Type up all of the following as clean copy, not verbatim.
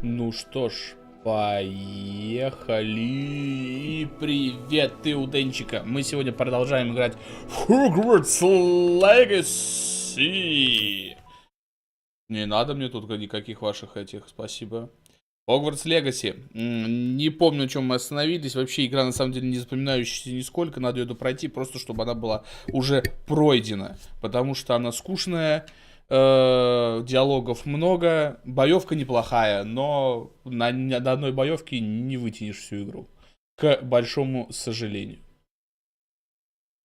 Ну что ж, поехали. Привет, ты у Денчика. Мы сегодня продолжаем играть в Hogwarts Legacy. Не надо мне тут никаких ваших этих, спасибо. Hogwarts Legacy. Не помню, на чем мы остановились. Вообще игра на самом деле не запоминающаяся нисколько. Надо ее допройти, просто чтобы она была уже пройдена. Потому что она скучная. Диалогов много, боевка неплохая, но на одной боевке не вытянешь всю игру. К большому сожалению.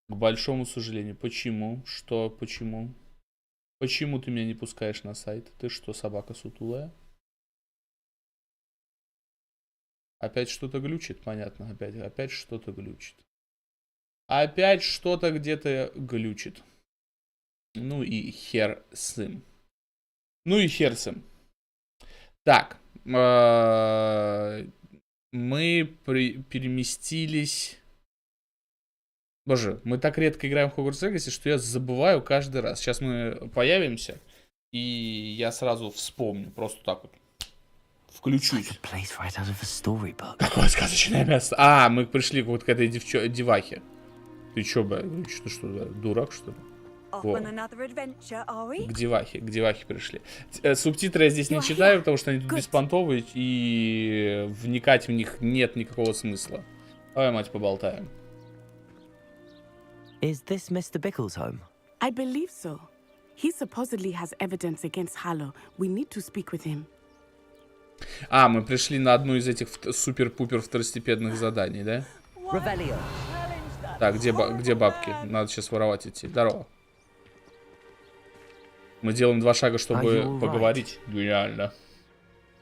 К большому сожалению. Почему? Что? Почему? Почему ты меня не пускаешь на сайт? Ты что, собака сутулая? Опять что-то глючит? Понятно, опять что-то глючит. Опять что-то где-то глючит. Ну и хер с ним. Ну и хер с ним. Так. Мы переместились... Боже, мы так редко играем в Hogwarts Legacy, что я забываю каждый раз. Сейчас мы появимся, и я сразу вспомню. Просто так вот. Включусь. Какое сказочное место. А, мы пришли вот к этой девахе. Ты чё, блядь? Ты что, дурак, что ли? К девахе пришли. Субтитры я здесь не читаю, потому что они тут беспонтовые, и вникать в них нет никакого смысла. Давай, мать, поболтаем. Is this Mr. Bickle's home? I believe so. He supposedly has evidence against Hallow. We need to speak with him. А, мы пришли на одну из этих супер-пупер второстепенных заданий, да? Revelio. Так, где бабки? Надо сейчас воровать идти. Здорово. Мы делаем 2 шага, чтобы поговорить. Гениально.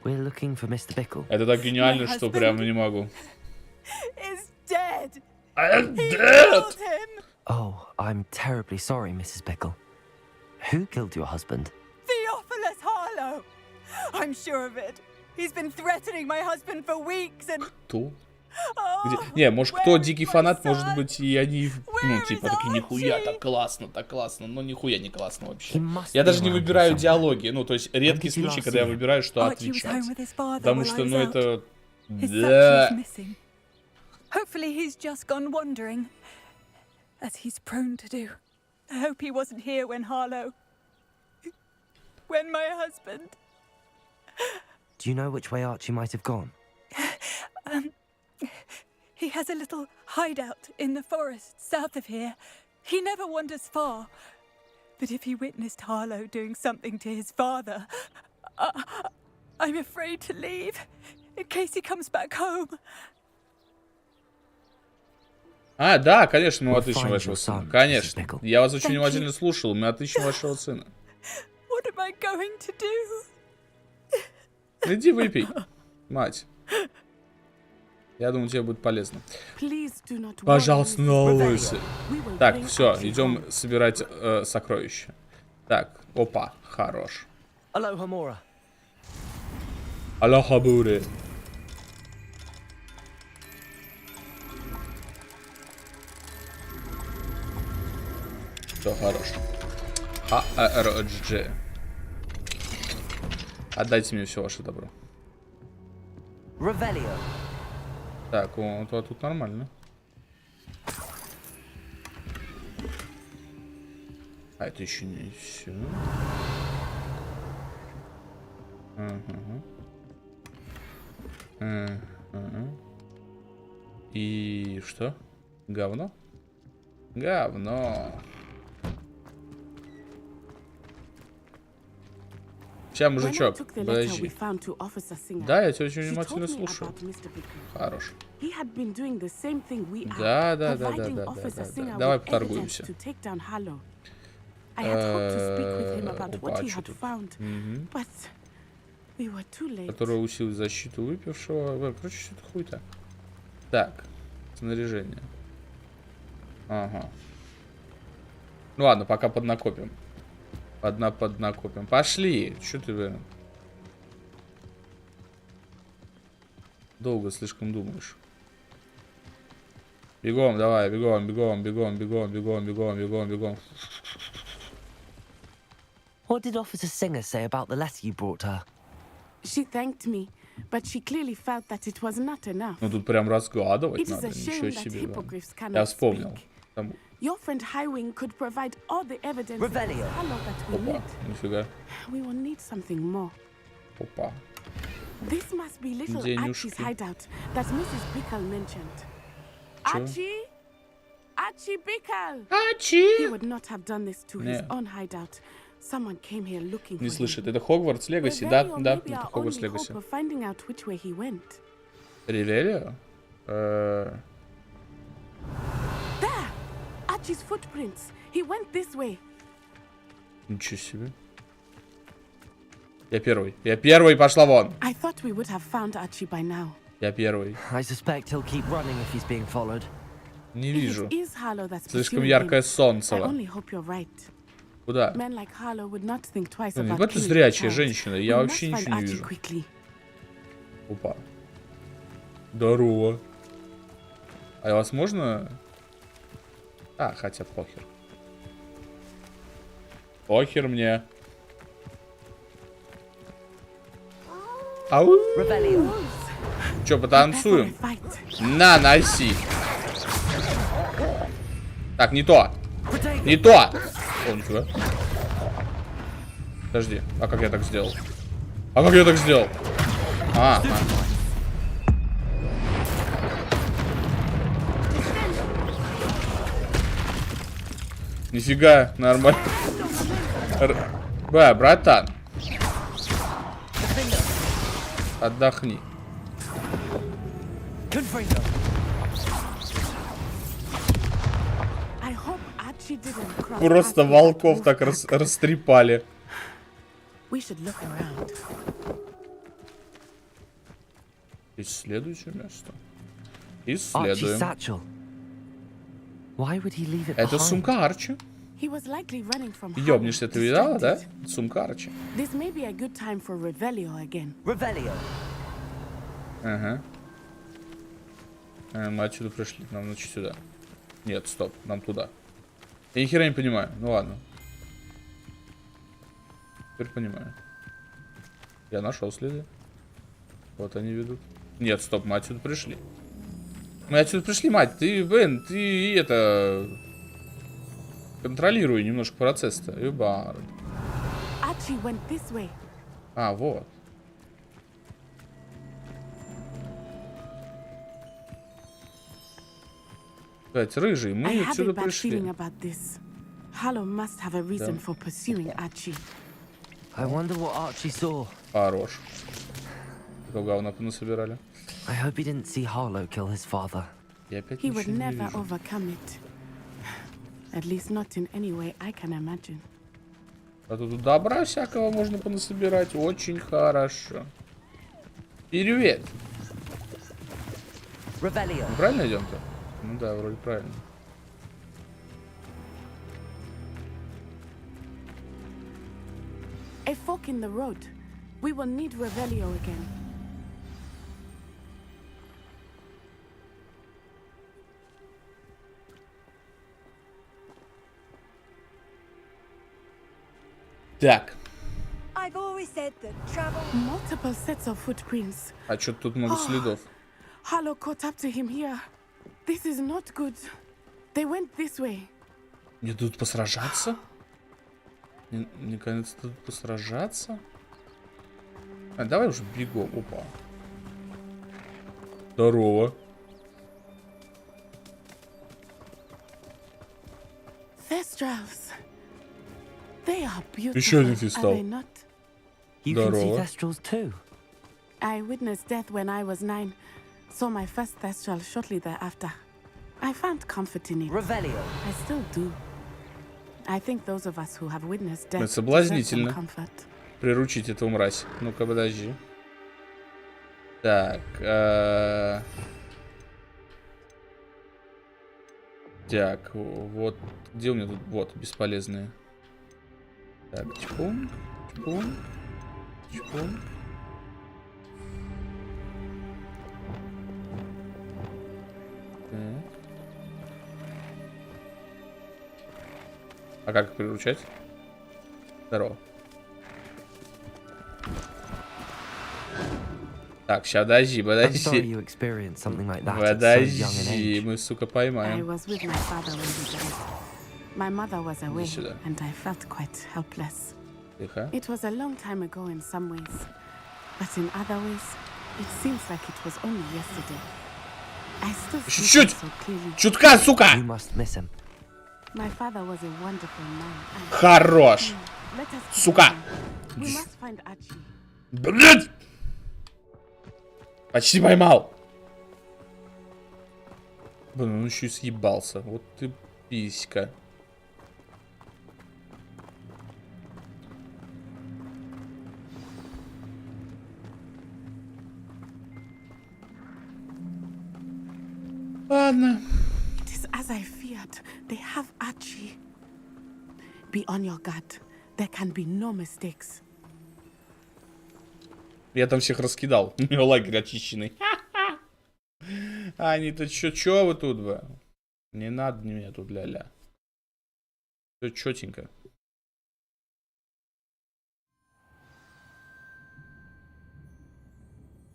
Это так гениально, что прям не могу. I'm dead! Oh, I'm terribly sorry, Mrs. Bickle. Who killed your husband? Theophilus Harlow! I'm sure of it. He's been threatening my husband for weeks and... Кто? Не, может, кто дикий фанат, может быть, и они, ну, типа, такие, нихуя, так классно, но нихуя не классно вообще. Я даже не выбираю диалоги, ну, то есть, редкий случай, когда я выбираю, что отвечать. Потому что, ну, это... Да. Hopefully he's just gone wandering, as he's prone to do. I hope he wasn't here when my husband... Do you know which way Archie might have gone? He has a little hideout in the forest south of here. He never wanders far. But if he witnessed Harlow doing something to his father, I'm afraid to leave, in case he comes back home. А, да, конечно, мы отыщем вашего сына. Конечно. Я вас очень внимательно слушал, мы отыщем вашего сына. What am I going to do? Иди выпей, мать. Я думаю, тебе будет полезно. Пожалуйста, на улице. Так, все, идем собирать сокровища. Так, опа, хорош. Алоха Мора. Алоха Бури. Все, хорош. АРГ. Отдайте мне все ваше добро. Revelio. Так, вот тут нормально. А это еще не все. И что? Говно? Говно. Сейчас, мужичок, подожди. Да, я тебя очень внимательно слушаю. Хорош. Да. Давай поторгуемся. Который усилит защиту выпившего. Короче, что-то хуй-то. Так, снаряжение. Ага. Ну ладно, пока поднакопим. Поднакопим. Пошли. Что ты, блин? Долго слишком думаешь. Бегом, давай, бегом. What did Officer Singer say about the letter you brought her? She thanked me. but she clearly felt that it was not enough. Ну тут прям разгадывать It is надо, a ничего shame that себе. Да. hippogriffs Я cannot вспомнил. speak. Там... Your friend Highwing could provide all the evidence Revelio. against Harlow that we Опа, need. нифига. We will need something more. Опа. This must be little Денежки. Archie's hideout that Mrs. Bickle mentioned. Чё? Archie? Archie Bickle! He Ачи! would not have done this to his Не. own hideout. Someone came here looking Не for слышит. him. Это Хогвартс Легаси? Да, Revelio да, may be это our Хогвартс only Легаси. hope of finding out which way he went. Ревелио? There! Archie's footprints. He went this way. Ничего себе. Я первый, пошла вон. I thought we would have found Archie by now. Я первый. I suspect he'll keep running if he's being followed. Не If вижу. it is Harlow that's Слишком pursuing яркое him, I солнце. only hope you're right. Куда? Men like Harlow would not think twice Блин, about вот ты killing a зрячая child. женщина. We Я must вообще find ничего не Archie вижу. quickly. Опа. Здорово. А возможно... А, хотя похер. Похер мне. Ау! Revelio. Чё, Prepare for a потанцуем? fight. На, носи. Так, не то. Protect. Не то. О, нифига. Подожди, а как я так сделал? А. Нифига, нормально. Братан. Отдохни. Confringo. I hope Archie didn't cross Просто paths with волков that так wolf. растрепали. We should look around. Исследуйте место. Archie's Исследуем. satchel. Why would he leave it Это behind? сумка Арчи. He was likely running from Harlow, Ёбнешься, ты видала, да? distracted. Сумка Арчи. This may be a good time for Revelio again. Revelio. Ага. Мы отсюда пришли. Нам значит сюда. Нет, стоп. Нам туда. Я ни хера не понимаю. Ну ладно. Теперь понимаю. Я нашел следы. Вот они ведут. Нет, стоп, мы отсюда пришли. Мы отсюда пришли, мать. Ты, Бен, ты это... Контролируй немножко процесс-то. Ебар. Archie went this way. А, вот. Блять, рыжий, I мы have a отсюда bad feeling пришли. about this. Harlow must have a reason for pursuing Archie. I wonder what Archie saw. Хорош. Какого говна понасобирали. I hope he didn't see Harlow kill his father. Я опять He ничего would не never вижу. overcome it. At least not in any way I can imagine. А тут добра всякого можно понасобирать. Очень хорошо. Привет. Revelio. Мы правильно идем-то? Ну да, вроде правильно. A fork in the road. We will need Revelio again. Так. I've always said that travel. Multiple sets of footprints. А что-то тут много следов. Harlow caught up to him here. This is not good. They went this way. Мне тут посражаться? Мне кажется, тут посражаться? А, давай уже бегом. Опа. Здорово. Thestrals. They are beautiful. Еще один are фистал. they not? You can see Здорово. Thestrals too. I witnessed death when I was 9. Saw my first Thestral shortly thereafter. I found comfort in it. Revelio. I still do. I think those of us who have witnessed death Это deserve some соблазнительно. comfort. Приручить эту мразь. Ну-ка, подожди. Так. Так, вот. Где у меня тут? Вот, бесполезные. Так, чпун, чпун, чпун. Так. А как их приручать? Здорово. Так, сейчас подожди, I'm sorry подожди. you experienced something like that at so young an Подожди, age. мы, сука, I поймаем. was with my father when he died. My mother was away, сюда. and I felt quite helpless. Тихо. It was a long time ago in some ways, but in other ways, it seems like it was only yesterday. I still see Чуть-чуть! him so clearly. Чутка, сука! You must miss him. My father was a wonderful man. And Хорош! let us keep Сука! going. We must find Archie. Блядь! Почти поймал. Блин, он еще и съебался. Вот ты писька. Ладно. It is as I feared. They have Archie. Be on your guard. There can be no mistakes. Я там всех раскидал. У него лагерь очищенный. А они-то чё вы тут, бы? Не надо меня тут, ля-ля. Все чётенько.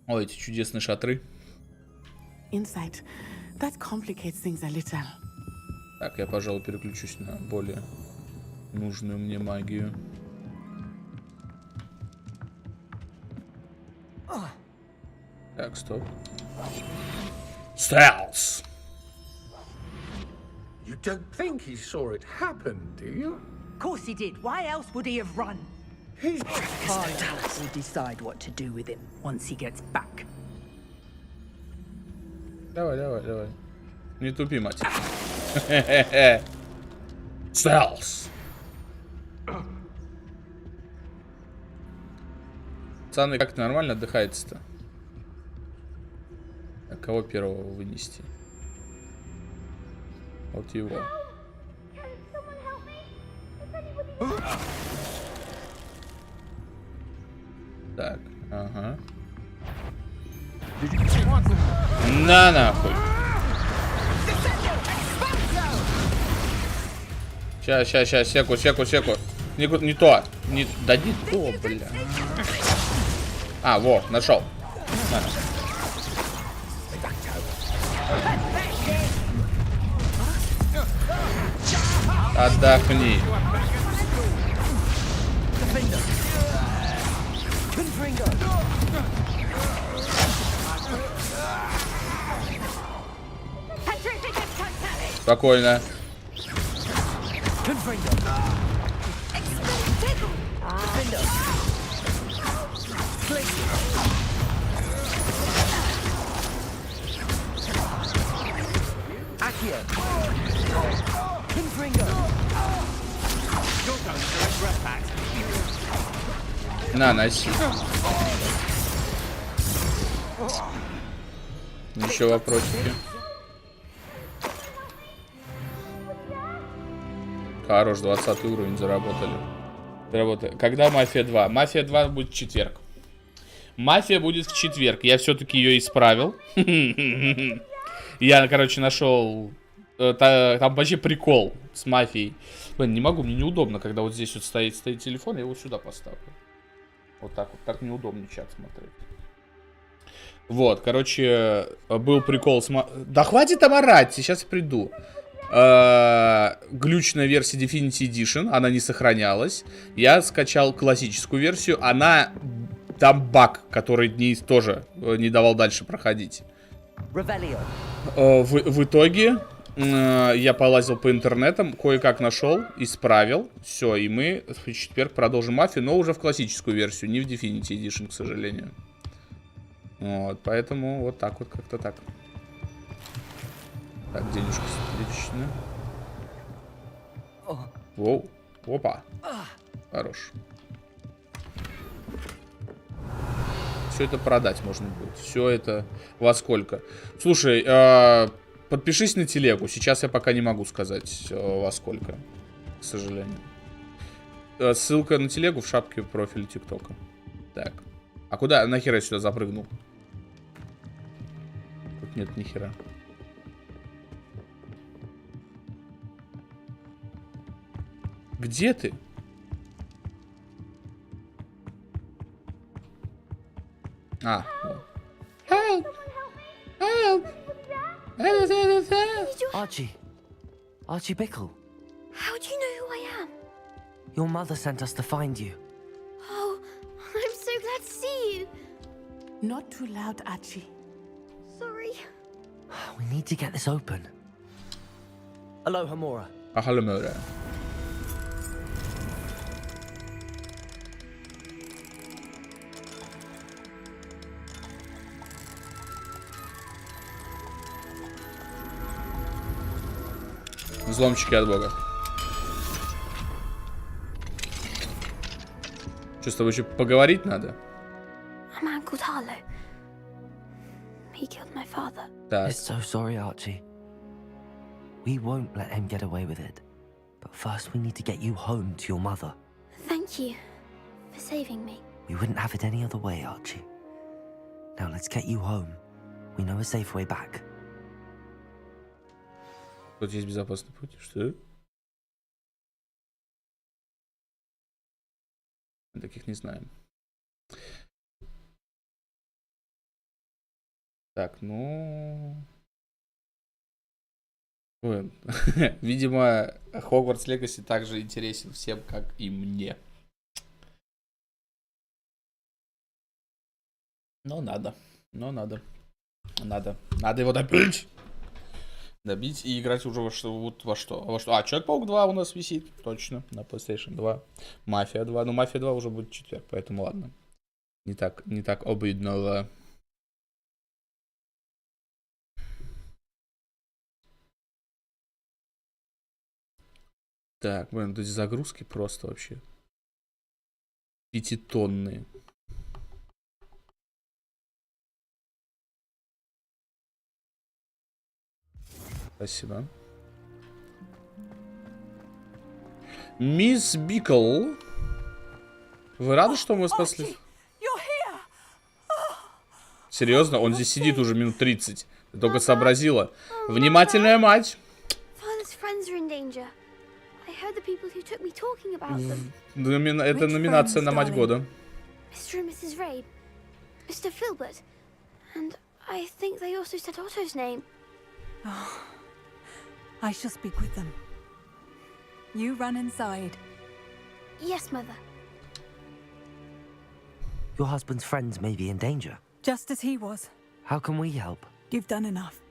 О, эти чудесные шатры. Inside. That complicates things a little. Так, я, пожалуй, переключусь на более нужную мне магию. Так, стоп. Стелс! You don't think he saw it happen, do you? Of course he did. Why else would he have run? He's Harlow will decide what to do with him once he gets back. Давай, давай, давай. Не тупи, мать. Стелс! Пацаны, как нормально отдыхается-то? А кого первого вынести? Вот его. Так, ага. На нахуй. Сейчас, секу. Не то. Да не то, бля. А, во, нашел. На. Отдохни. Спокойно. На, носи. Еще вопросики. Хорош, 20 уровень заработали. Когда Мафия 2? Мафия 2 будет в четверг. Мафия будет в четверг. Я все-таки ее исправил. Я, короче, нашел... Там вообще прикол с Мафией. Блин, не могу, мне неудобно, когда вот здесь вот стоит телефон, я его сюда поставлю. Вот так вот, так неудобно чат смотреть. Вот, короче, был прикол с... Да хватит там орать, сейчас приду. Глючная версия Definitive Edition, она не сохранялась. Я скачал классическую версию, она... Там баг, который тоже не давал дальше проходить. В итоге я полазил по интернетам, кое-как нашел, исправил. Все, и мы в четверг продолжим Мафию, но уже в классическую версию, не в Definitive Edition, к сожалению. Вот, поэтому вот так вот, как-то так. Так, денежка отлично. Воу, опа. Хорош. Все это продать можно будет. Все это во сколько? Слушай, подпишись на телегу. Сейчас я пока не могу сказать во сколько. К сожалению. Ссылка на телегу в шапке профиля ТикТока. Так. А куда? Нахера я сюда запрыгнул? Тут нет ни хера. Где ты? А, вот. Help! Help! Archie. Archie Bickle. How do you know who I am? Your mother sent us to find you. Oh, I'm so glad to see you. Not too loud, Archie. Sorry. We need to get this open. Aloha, Mora. Ахалемöre. Взломчики от бога. Что, с тобой еще поговорить надо? A man called Harlow. He killed my father. Так. We're so sorry, Archie. We won't let him get away with it. But first we need to get you home to your mother. Thank you for saving me. We wouldn't have it any other way, Archie. Now let's get you home. We know a safe way back. Тут есть безопасный путь. Что? Мы таких не знаем. Так, ну... Ой, видимо, Хогвартс Легаси также интересен всем, как и мне. Но надо. Надо его добить. Добить и играть уже во что. А, Человек-паук 2 у нас висит. Точно, на PlayStation 2. Мафия 2. Ну, Мафия 2 уже будет в четверг, поэтому ладно. Не так обидно. Так, блин, эти загрузки просто вообще 5-тонные. Спасибо. Мисс Бикл, вы рады, что мы спасли? Серьезно? Он здесь сидит уже минут 30. Ты только сообразила. Внимательная мать. Father's friends are in danger. I heard the people who took me talking about them. Это номинация на мать года. Mr. and Mrs. Ray, Mr. Filbert, and I think they also said Otto's name. Oh, I shall speak with them. You run inside. Yes, Mother. Your husband's friends may be in danger. Just as he was. How can we help? You've done enough.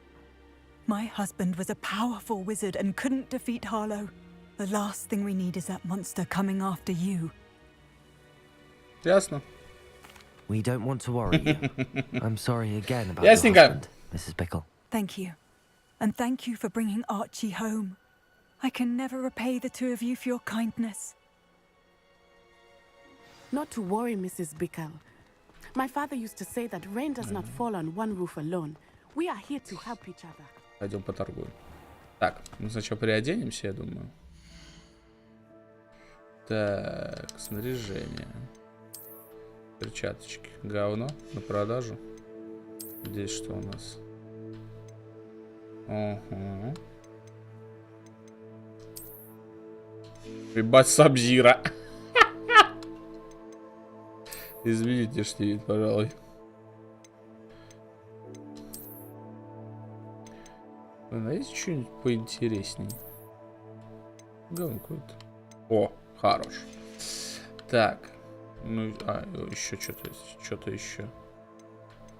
My husband was a powerful wizard and couldn't defeat Harlow. The last thing we need is that monster coming after you. Ясно. We don't want to worry you. I'm sorry again about Ясненько. your husband, Mrs. Bickle. Thank you. And thank you for bringing Archie home. I can never repay the two of you for your kindness. Not to worry, Mrs. Bickle. My father used to say that rain does not fall on one roof alone. We are here to help each other. Пойдем поторгуем. Так, мы сначала приоденемся, я думаю. Так, снаряжение. Перчаточки. Говно на продажу. Здесь что у нас? Угу. Ебать, Сабзира. Измените что-нибудь, пожалуй. Есть что-нибудь поинтересней? Говно какое-то. О, хорош. Так. Ну, еще что-то есть. Что-то еще.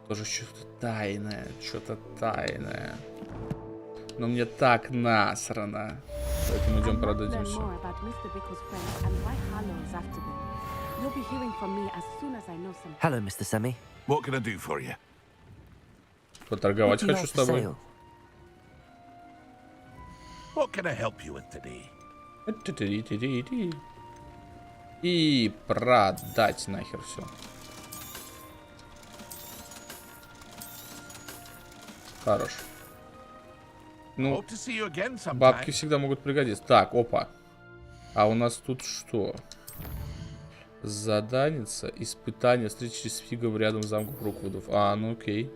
Тоже что-то тайное. Что-то тайное. Но мне так насрано. Поэтому идем продадимся. Hello, Mr. Semi. What can I do for you? Поторговать What do you хочу have с for тобой. sale? What can I help you with today? И продать нахер все. Хорош. Ну, Hope to see you again sometime. бабки всегда могут пригодиться. Так, опа. А у нас тут что? Заданица. Испытание. Встречи с фигом рядом с замком Руквудов. А, ну окей.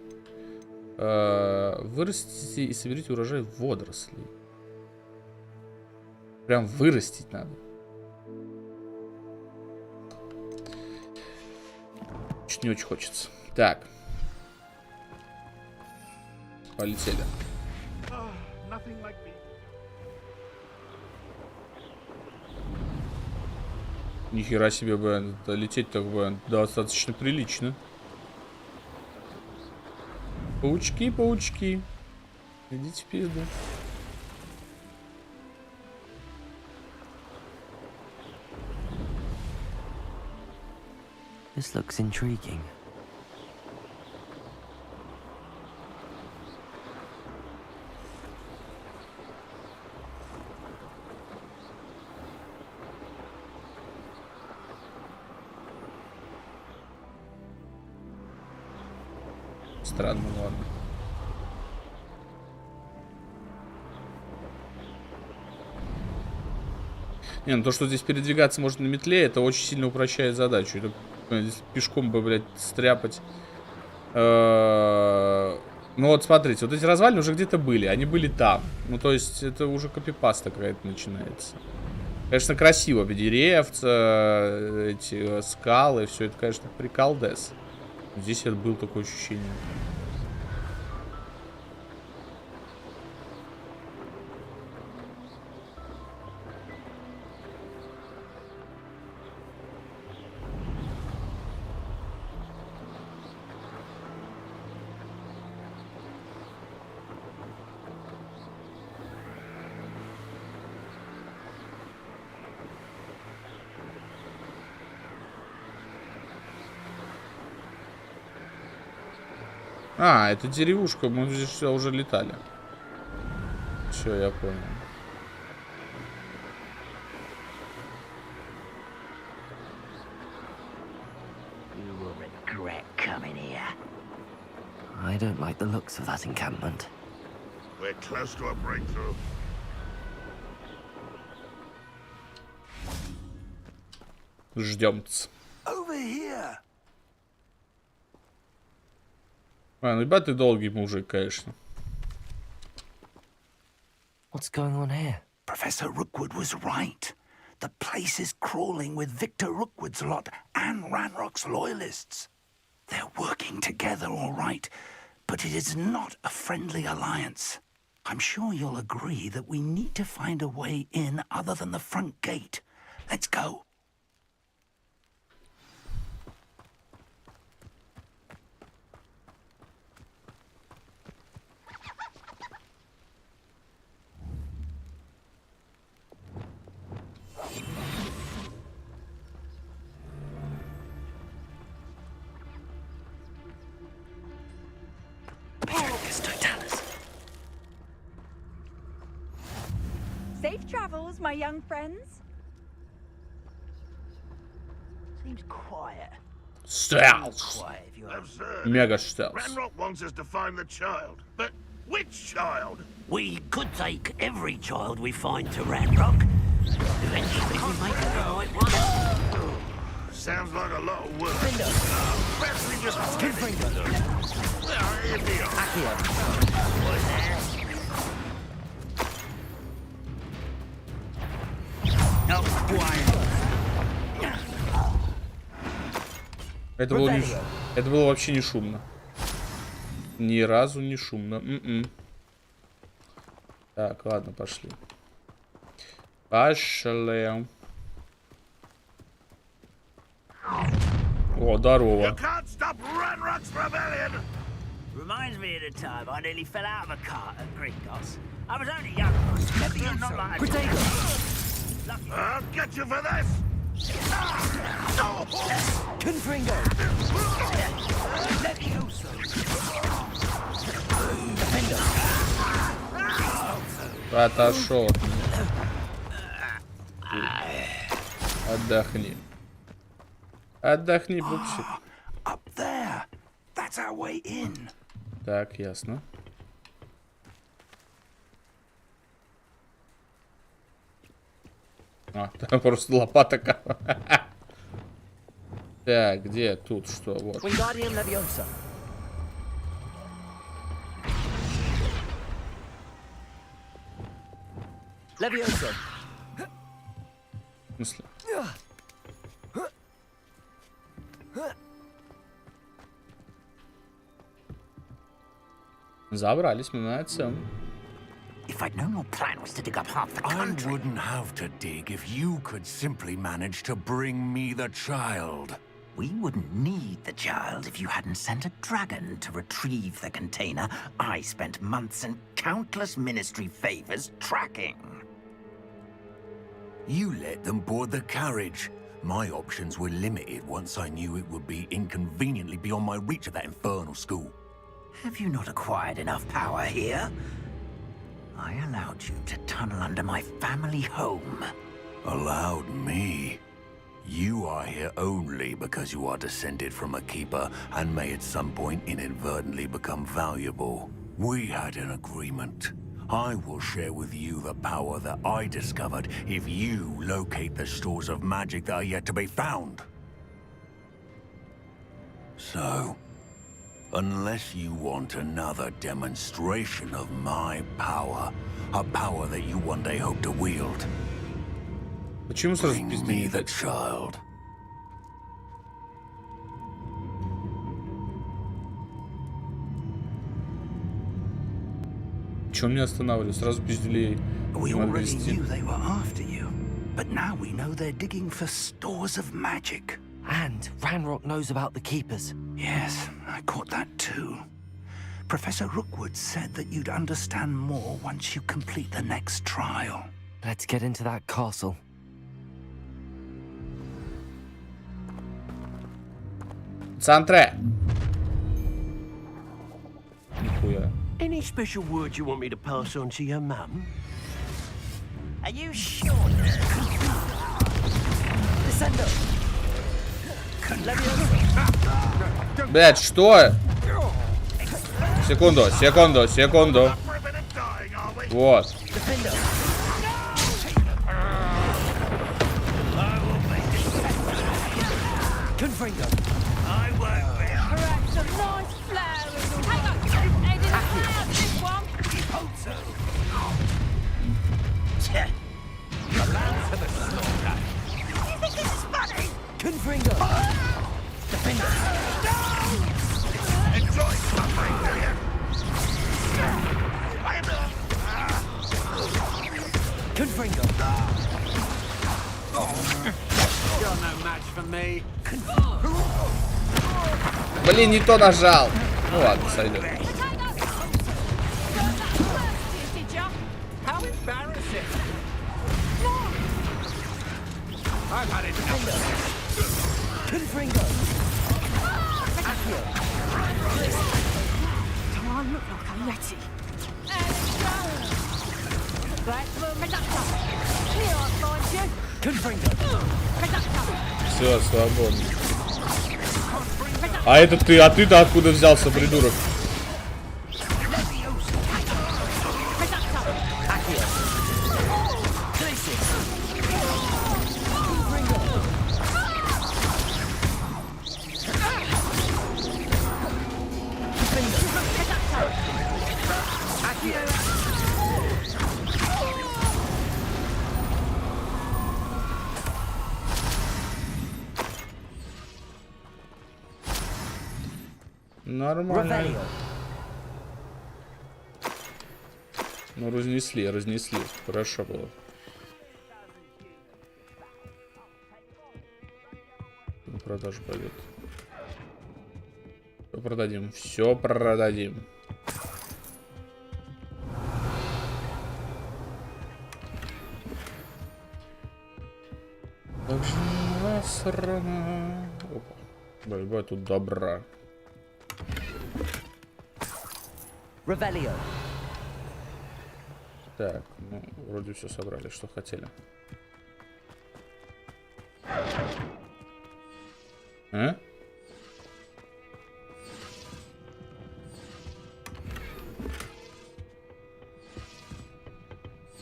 Вырастите и соберите урожай водорослей. Прям вырастить надо. Чуть не очень хочется. Так. Полетели. Nothing like me. Нихера себе, Бен. Лететь так, Бен, достаточно прилично. Паучки, паучки. Идите в пизду. This looks intriguing. Странно, ладно. Не, ну то, что здесь передвигаться можно на метле, это очень сильно упрощает задачу. Это, здесь пешком бы, блядь, стряпать. Ну вот, смотрите, вот эти развалины уже где-то были, они были там. Ну, то есть, это уже копипаста какая-то начинается. Конечно, красиво, деревца, эти скалы, все это, конечно, приколдес. Здесь это было такое ощущение. А, это деревушка, мы здесь все уже летали. Все, я понял. You will regret coming here. I don't like the looks of that encampment. We're close to a breakthrough. Ждем-ц. Over here. А, ну ребята, ты долгий мужик, конечно. What's going on here? Professor Rookwood was right. The place is crawling with Victor Rookwood's lot and Ranrock's loyalists. They're working together all right, but it is not a friendly alliance. I'm sure you'll agree that we need to find a way in other than the front gate. Let's go. Safe travels, my young friends. Seems quiet. Stealth. Quiet, if you Absurd. Mega stealth. Ranrock wants us to find the child. But which child? We could take every child we find to Ranrock. Eventually we make it the right one. Sounds like a lot of work. Best we just finish. Here we are. No, quiet. Это было, это было вообще не шумно. Ни разу не шумно. Так, ладно, пошли. Пошли. О, здорово. You can't stop Ranrock's rebellion. Reminds me of the time I nearly fell out of a cart at Gringos. I was only young. Not like I'll get you for this. Confringo! Отошел. Отдохни. Отдохни, пупсик. Up there. That's our way in. Так, ясно. А, там просто лопата. Так, где тут что? Вот. Wingardium Leviosa. Leviosa. В смысле? Забрались, мы на отцем. If I'd known your plan was to dig up half the I country. wouldn't have to dig if you could simply manage to bring me the child. We wouldn't need the child if you hadn't sent a dragon to retrieve the container I spent months and countless ministry favors tracking. You let them board the carriage. My options were limited once I knew it would be inconveniently beyond my reach at that infernal school. Have you not acquired enough power here? I allowed you to tunnel under my family home. Allowed me? You are here only because you are descended from a keeper and may at some point inadvertently become valuable. We had an agreement. I will share with you the power that I discovered if you locate the stores of magic that are yet to be found. So, unless you want another demonstration of my power, a power that you one day hope to wield, Почему сразу bring me пиздили? the child. Чего меня останавливали? Сразу пиздили. We already knew they were after you, but now we know they're digging for stores of magic. And Ranrock knows about the keepers. Yes, I caught that too. Professor Rookwood said that you'd understand more once you complete the next trial. Let's get into that castle. Центре. Нихуя. Any special word you want me to pass on to your mum? Are you sure? Descendo. Блять, что? Секунду, секунду, секунду. Вот. Блин, не то нажал. Ну ладно, сойдет. Все, свободно. А это ты, а ты-то откуда взялся, придурок? Нормально. Ну, разнесли, разнесли. Хорошо было. На продажу пойдет. Все продадим. Все продадим. Так же насрано. Опа. Борьба тут добра. Revelio. Так, ну, вроде все собрали, что хотели. А?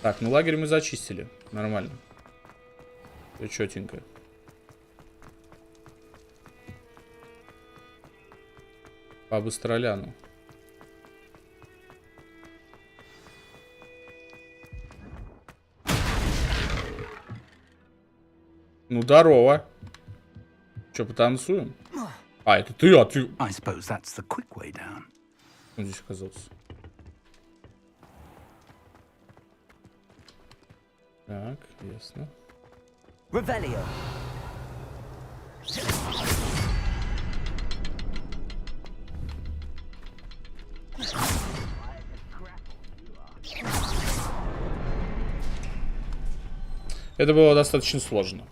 Так, ну лагерь мы зачистили. Нормально. Все четенько. По Быстроляну. Ну, здорово. Че, потанцуем? А, это ты, а ты... I suppose that's the quick way down. Он здесь оказался. Так, ясно. Revelio. Это было достаточно сложно.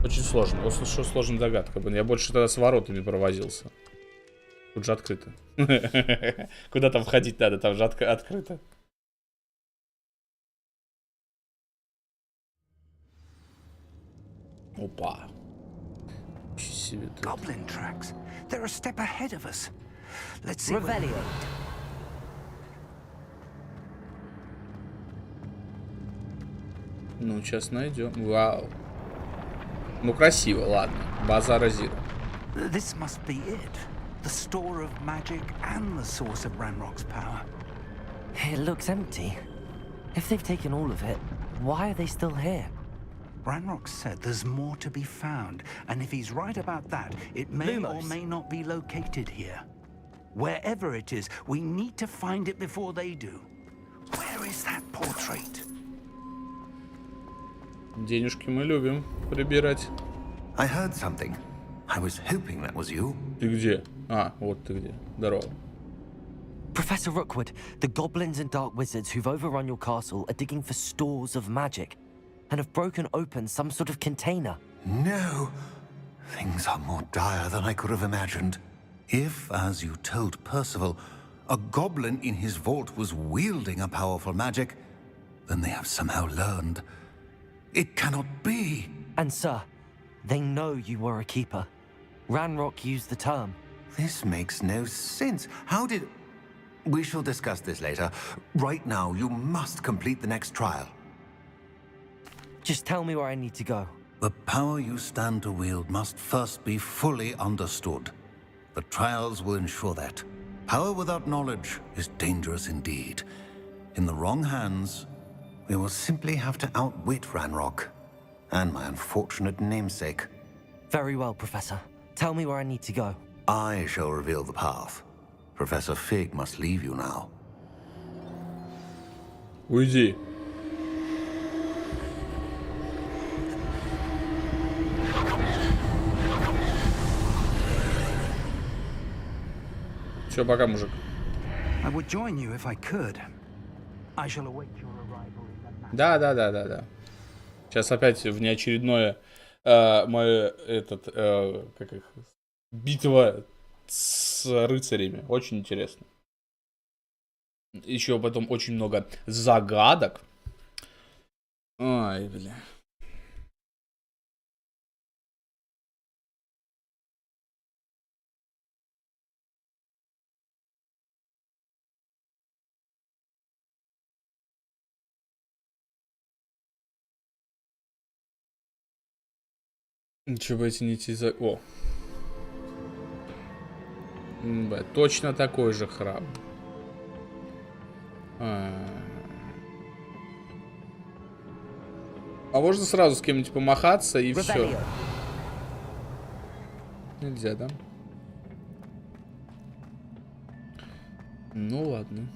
Очень сложно. Вот что сложная догадка. Я больше тогда с воротами провозился. Тут же открыто. Куда там входить надо? Там же открыто. Опа. Goblin tracks. They're a step ahead of us. Let's see. Revelio. Ну, сейчас найдем. Вау. Ну, красиво, ладно. Базара зиро. This must be it. The store of magic and the source of Ranrock's power. It looks empty. If they've taken all of it, why are they still here? Ranrock said there's more to be found, and if he's right about that, it may or may not be located here. Wherever it is, we need to find it before they do. Where is that portrait? Денежки мы любим прибирать. I heard something. I was hoping that was you. Ты где? А, вот ты где. Здорово. Professor Rookwood, the goblins and dark wizards who've overrun your castle are digging for stores of magic and have broken open some sort of container. No. Things are more dire than I could have imagined. If, as you told Percival, a goblin in his vault was wielding a powerful magic, then they have somehow learned. It cannot be. And sir, they know you were a keeper. Ranrock used the term. This makes no sense. How did... We shall discuss this later. Right now, you must complete the next trial. Just tell me where I need to go. The power you stand to wield must first be fully understood. The trials will ensure that. Power without knowledge is dangerous indeed. In the wrong hands, we will simply have to outwit Ranrock and my unfortunate namesake. Very well, Professor. Tell me where I need to go. I shall reveal the path. Professor Fig must leave you now. Уйди. Все, пока, мужик. I would join you if I could. I shall await your arrival in the map. Да. Сейчас опять внеочередное мое как их, битва с рыцарями. Очень интересно. Еще потом очень много загадок. Ай, бля. Ничего бы эти нити за... О. Б, точно такой же храм. А можно сразу с кем-нибудь помахаться и все? Нельзя, да? Ну ладно.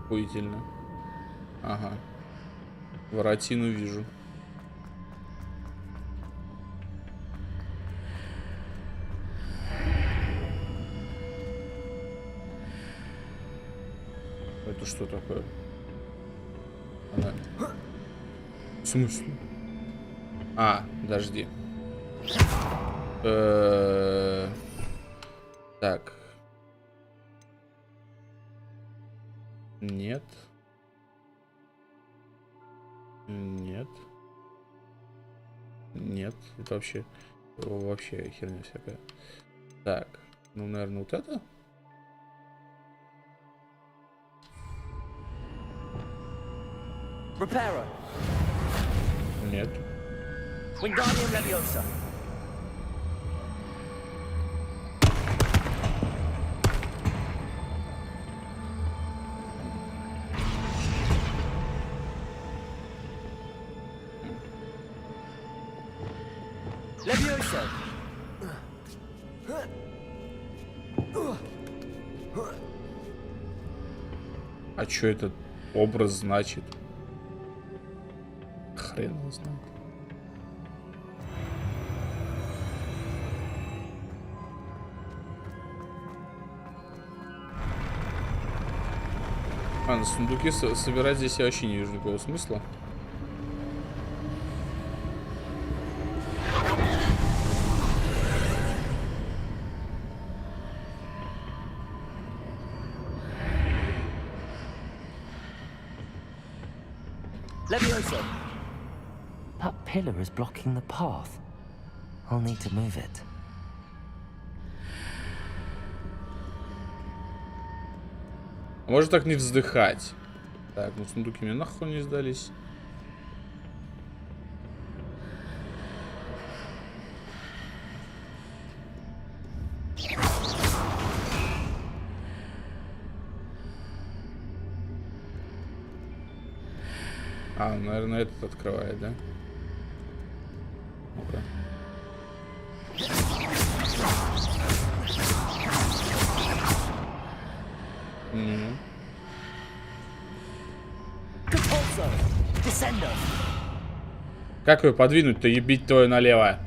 Охуительно. Ага. Воротину вижу. Это что такое? Она... В смысле? А, подожди. Так. Нет. Нет. Нет. Это вообще херня всякая. Так. Ну, наверное, вот это? Reparo. Нет. Wingardium Leviosa. Leviosa. А что этот образ значит? Хрен его знает. А, на сундуки собирать здесь я вообще не вижу никакого смысла. That pillar is blocking the path. I'll need to move it. Может так не вздыхать. Так, ну сундуки мне нахуй не сдались. А, наверное, этот открывает, да? Ну-ка. Как ее подвинуть-то, ебить твою налево?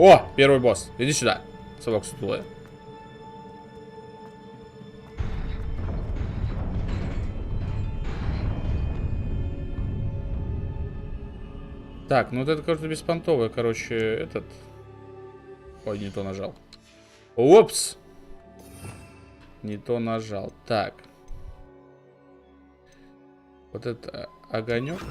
О, первый босс. Иди сюда, собака сутулая. Так, ну вот это, кажется, беспонтовый, короче, этот... Ой, не то нажал. Упс! Не то нажал. Так. Вот это огонек.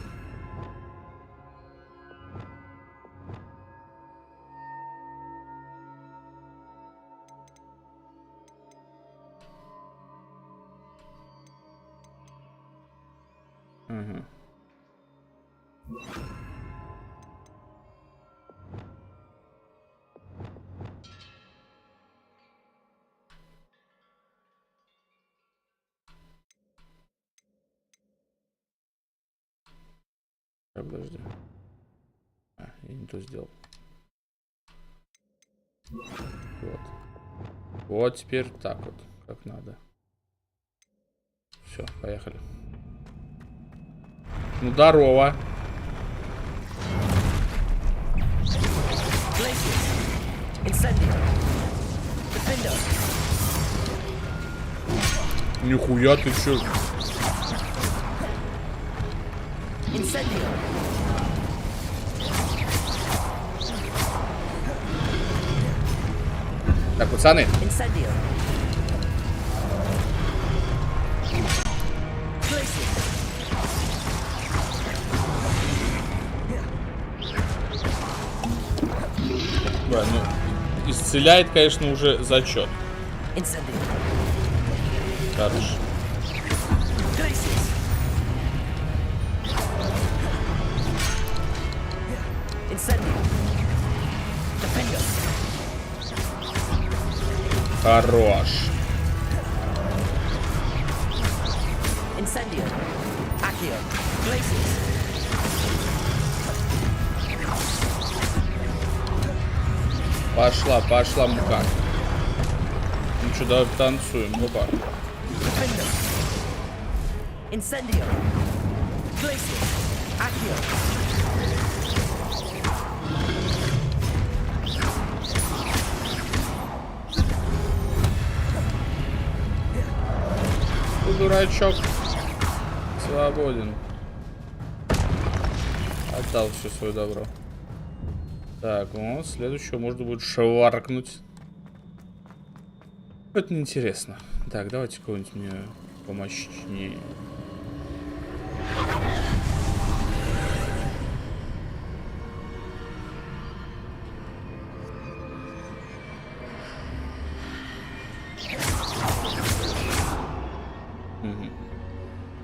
Угу. Подожди. А, я не то сделал. Вот. Вот теперь так вот, как надо. Все, поехали. Ну, здорово. Нихуя ты чё? Так, пацаны. Да, ну, исцеляет, конечно, уже зачет. Хорошо. Хорош. Пошла, пошла мука. Ну что, давай танцуем, опа. Ты дурачок. Свободен. Отдал все свое добро. Так, вот, следующего можно будет шваркнуть. Это неинтересно. Так, давайте кого-нибудь мне помощнее.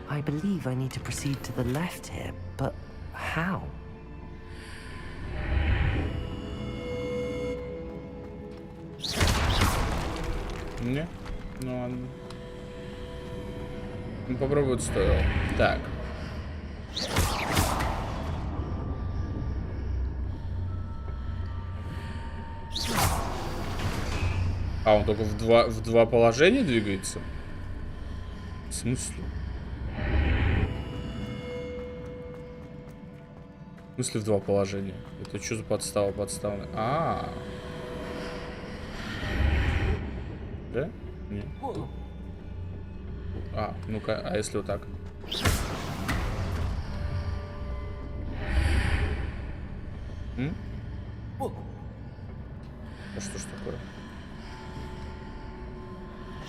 I believe I need to proceed to the left here, but how? Не? Ну ладно. Ну, попробовать стоило. Так. А, он только в два положения двигается? В смысле? В смысле в два положения? Это что за подстава подставная? Да? Нет. А, ну-ка, а если вот так? А что ж такое?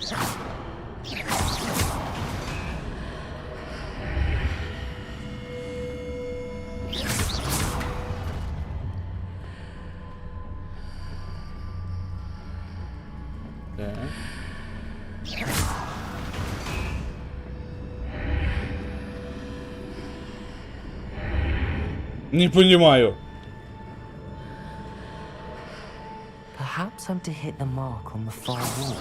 Так. Не понимаю. Perhaps I'm to hit the mark on the far wall.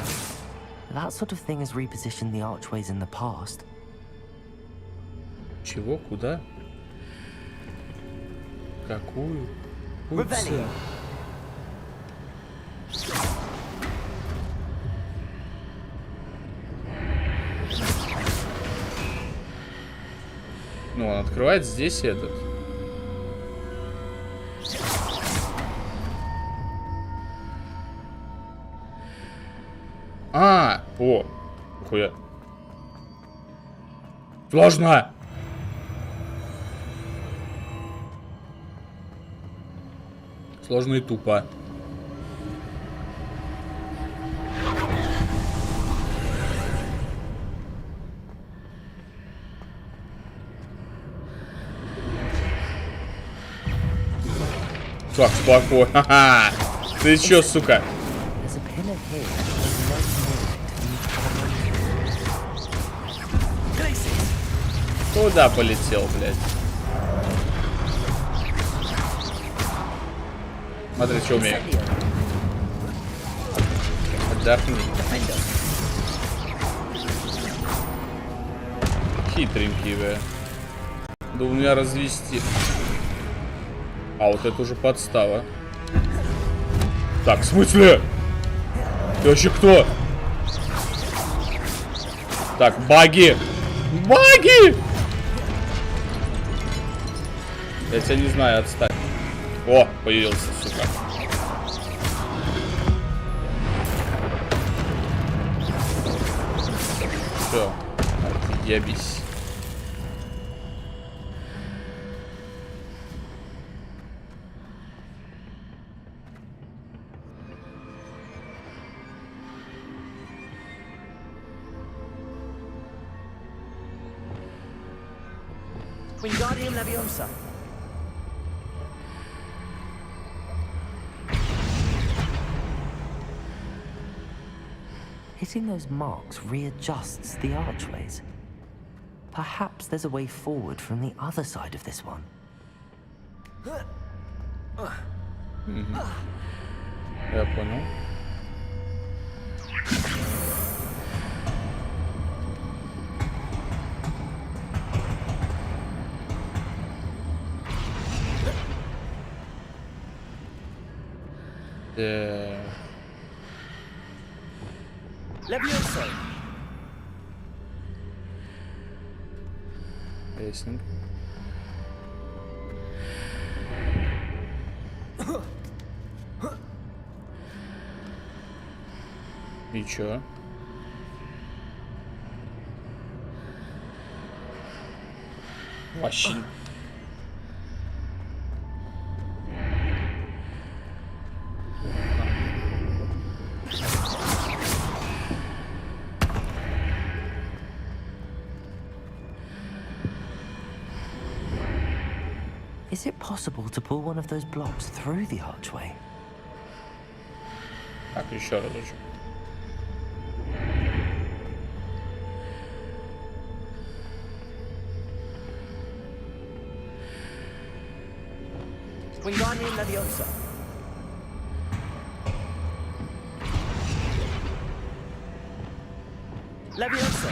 That sort of thing has repositioned the archways in the past. Чего? Куда? Какую? Revelio. Ну, он открывает здесь этот. О, хуя. Сложно. Сложно и тупо. Так, спокойно. Ха-ха. Ты чё, сука? Куда полетел, блядь? Смотри, что умею. Отдохни. Хитренький, бля. Да у меня развести. А вот это уже подстава. Так, в смысле? Ты вообще кто? Так, баги! Баги! Я тебя не знаю, отстань. О, появился, сука. Все, отъебись. Wingardium Leviosa. Hitting those marks readjusts the archways. Perhaps there's a way forward from the other side of this one. Я понял. Leviosa. Ясненько. И чё? Вообще. Is it possible to pull one of those blocks through the archway? Так, еще разочек. Wingardium Leviosa. Leviosa.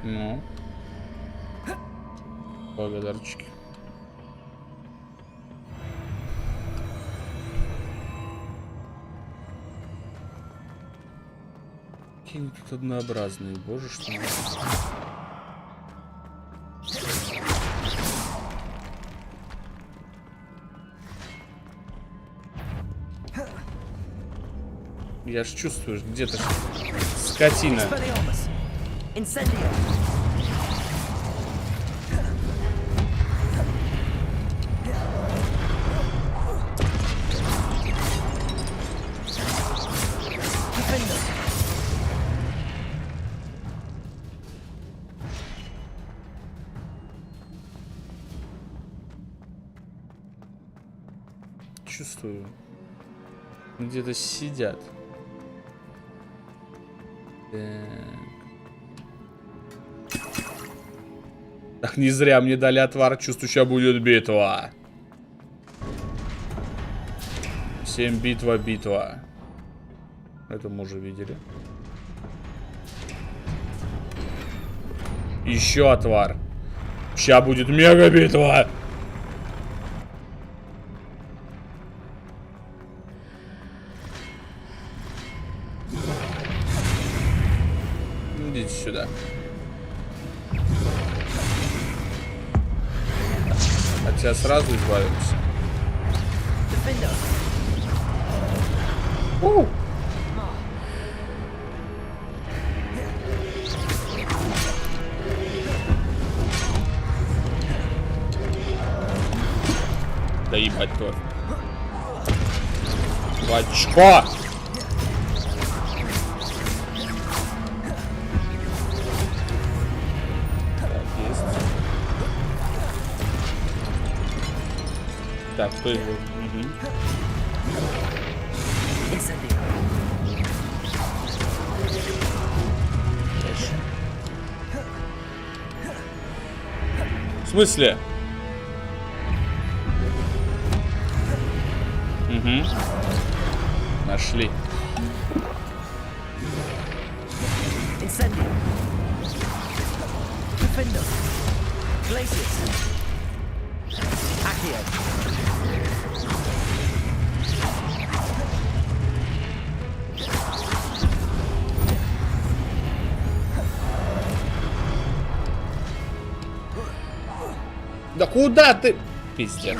Ну. Благодарочки. Какие они тут однообразные, боже что. Я ж чувствую, где-то скотина. Чувствую, где-то сидят. Так, не зря мне дали отвар, чувствую, сейчас будет битва. Всем битва. Это мы уже видели. Еще отвар. Сейчас будет мега битва. Идите сюда. От тебя сразу избавимся. Да ебать то. Бачко! Так, кто его? Угу. В смысле? Угу. Нашли. Да куда ты? Пиздец.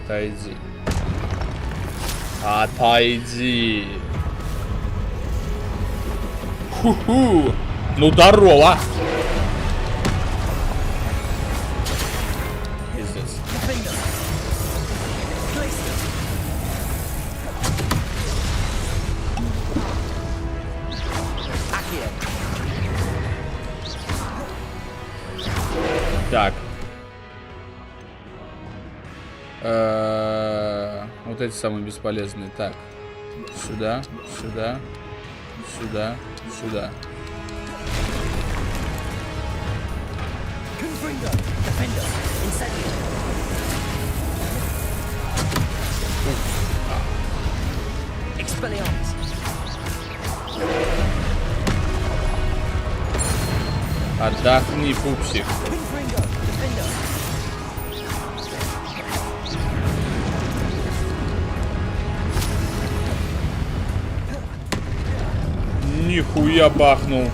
Отойди. Отойди. Ху-ху. Ну здорово. Пиздец. Так. Вот эти самые бесполезные. Так. Сюда, сюда, сюда, сюда. Отдохни, пупсик. Нихуя бахнул.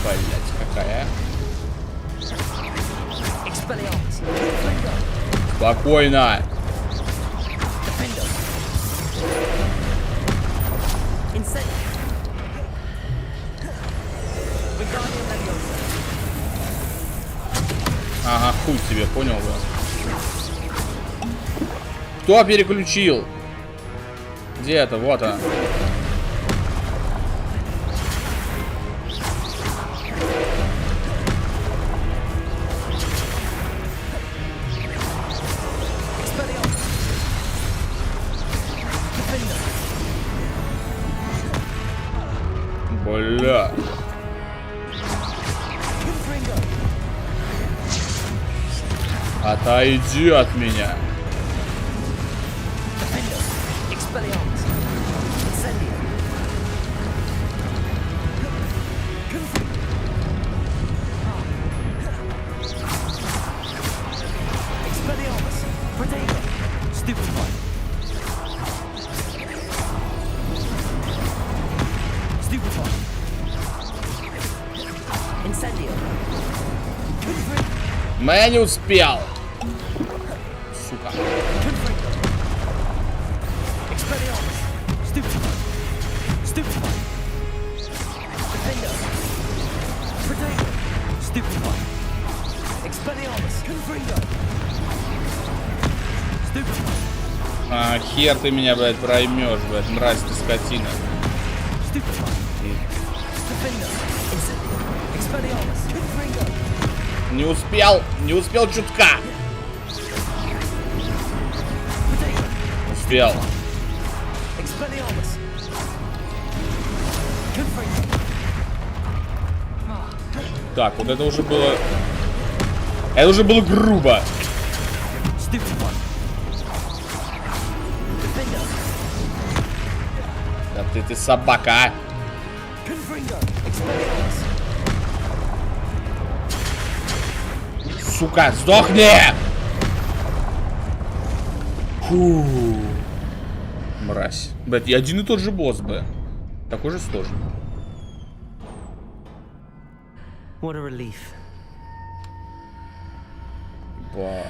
Блять, какая? Спокойно. Ага, хуй тебе, понял, да? Кто переключил? Где это? Вот она. Бля. Отойди от меня. Я не успел. Сука. А, хер ты меня, блядь, проймешь, блядь, мразь ты, скотина. Не успел чутка. Успел. Так, вот это уже было... Это уже было грубо. Да ты собака, а? Сука, сдохни! Фу. Мразь. Блять, и один и тот же босс, б. Такой же сложный. What a relief. Ба.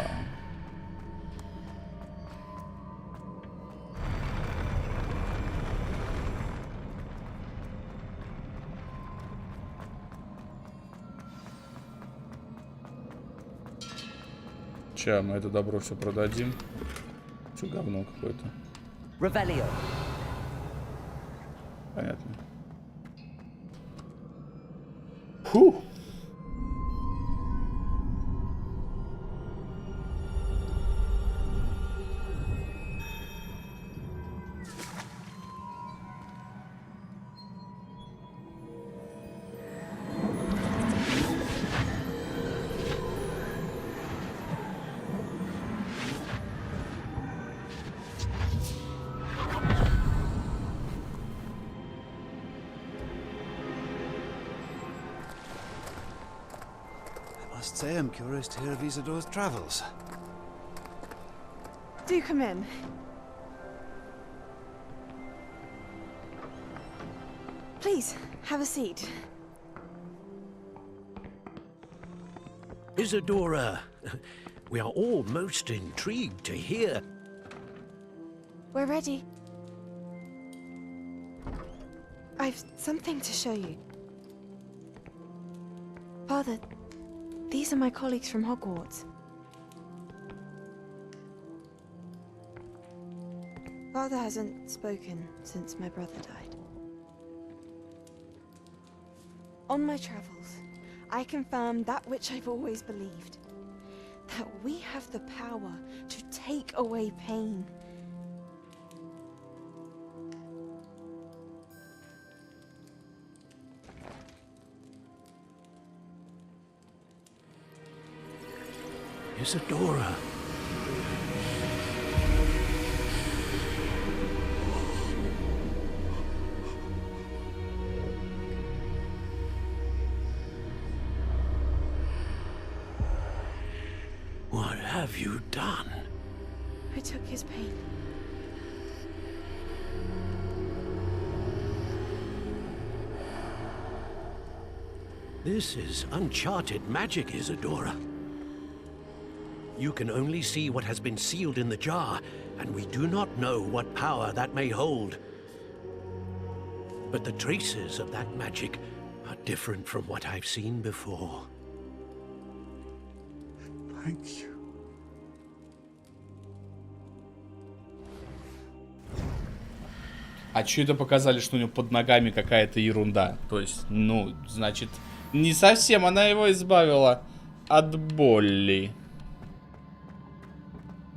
Ща, мы это добро все продадим. Что говно какое-то. Revelio. Понятно. Фух. I must say I'm curious to hear of Isadore's travels. Do come in. Please, have a seat. Isadora, we are all most intrigued to hear. We're ready. I've something to show you. Father, these are my colleagues from Hogwarts. Father hasn't spoken since my brother died. On my travels, I confirmed that which I've always believed. That we have the power to take away pain. Isadora. What have you done? I took his pain. This is uncharted magic, Isadora. You can only see what has been sealed in the jar, and we do not know what power that may hold. But the traces of that magic are different from what I've seen before. Thank you. А что это показали, что у него под ногами какая-то ерунда? То есть, ну, значит, не совсем она его избавила от боли.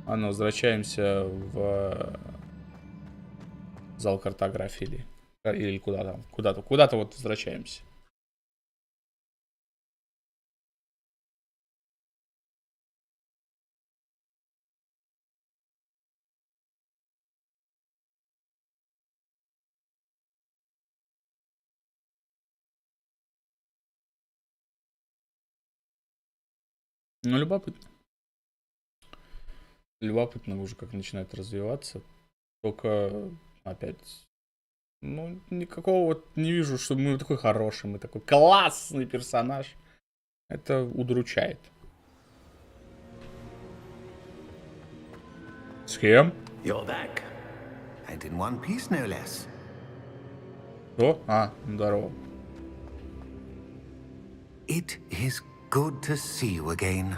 А ну, возвращаемся в зал картографии или куда там? Куда-то вот возвращаемся. Ну, любопытно. Любопытно уже, как начинает развиваться. Только, опять, ну, никакого вот не вижу, что мы такой хороший, мы такой классный персонаж. Это удручает. С кем? You're back. And in one piece, no less. О, здорово. It is good to see you again.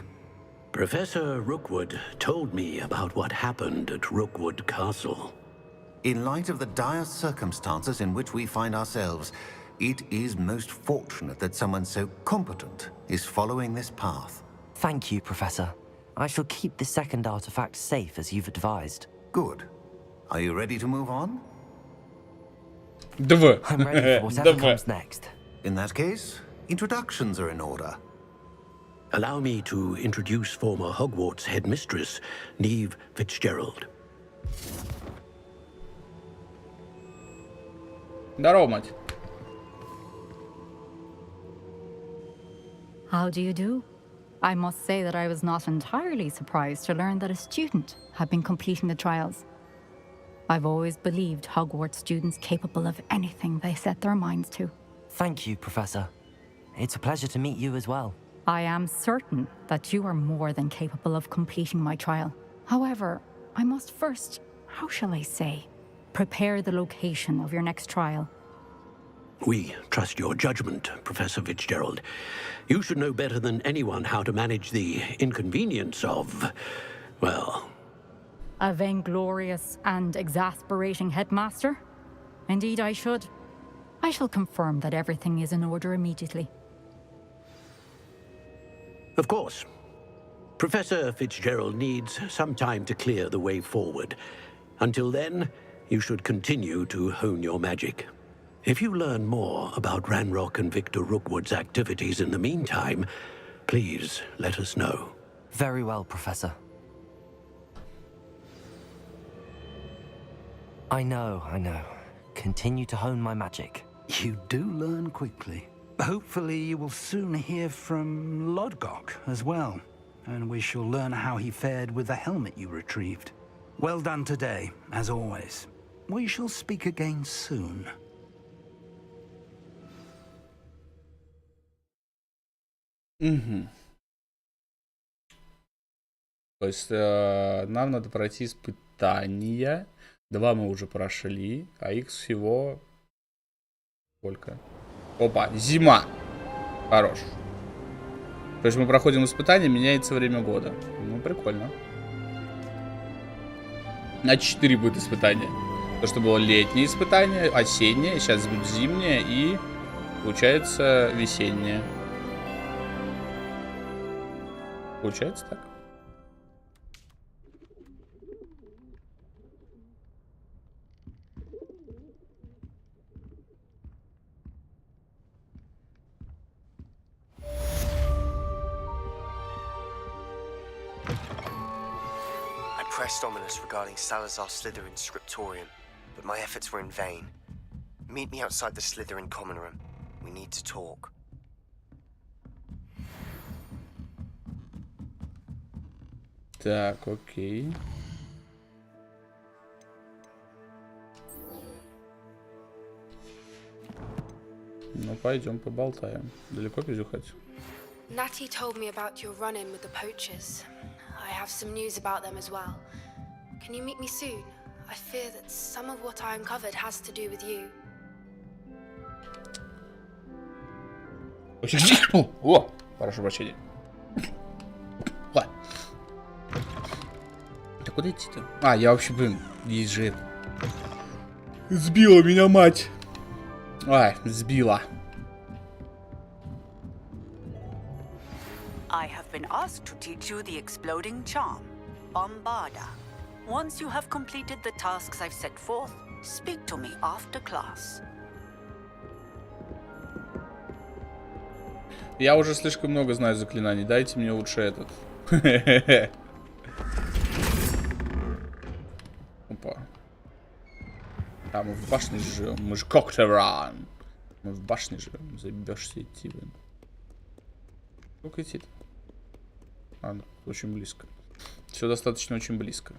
Professor Rookwood told me about what happened at Rookwood Castle. In light of the dire circumstances in which we find ourselves, it is most fortunate that someone so competent is following this path. Thank you, Professor. I shall keep the second artifact safe as you've advised. Good. Are you ready to move on? I'm ready for whatever comes next. In that case, introductions are in order. Allow me to introduce former Hogwarts headmistress, Neve Fitzgerald. Здорово, мать. How do you do? I must say that I was not entirely surprised to learn that a student had been completing the trials. I've always believed Hogwarts students capable of anything they set their minds to. Thank you, Professor. It's a pleasure to meet you as well. I am certain that you are more than capable of completing my trial. However, I must first, how shall I say, prepare the location of your next trial. We trust your judgment, Professor Fitzgerald. You should know better than anyone how to manage the inconvenience of, well... A vainglorious and exasperating headmaster? Indeed I should. I shall confirm that everything is in order immediately. Of course. Professor Fitzgerald needs some time to clear the way forward. Until then, you should continue to hone your magic. If you learn more about Ranrock and Victor Rookwood's activities in the meantime, please let us know. Very well, Professor. I know. Continue to hone my magic. You do learn quickly. Hopefully you will soon hear from Lodgok as well, and we shall learn how he fared with the helmet you retrieved. Well done today, as always. We shall speak again soon. То есть нам надо пройти испытания. 2 мы уже прошли, а их всего сколько? Опа, зима. Хорош. То есть мы проходим испытания, меняется время года. Ну, прикольно. На 4 будет испытания. То, что было летнее испытание, осеннее, сейчас будет зимнее и, получается, весеннее. Получается так? Pressed ominous regarding Salazar Slytherin's scriptorium, but my efforts were in vain. Meet me outside the Slytherin common room. We need to talk. Так, окей. Ну, пойдем поболтаем. Далеко пиздюхать? Natty told me about your run-in with the poachers. I have some news about them as well. Can you meet me soon? I fear that some of what I uncovered has to do with you. О, прошу прощения. Так куда идти-то? А, я вообще, блин, есть же это. Сбила меня мать. Ай, сбила. I have been asked to teach you the exploding charm, Bombarda. Once you have completed the tasks I've set forth, speak to me after class. Я уже слишком много знаю заклинаний. Дайте мне лучше этот. Опа. А, мы в башне живем. Мы же Коктеран. Мы в башне живем. Заебешься идти, блин. Сколько идти-то? А, ну, очень близко. Все достаточно очень близко.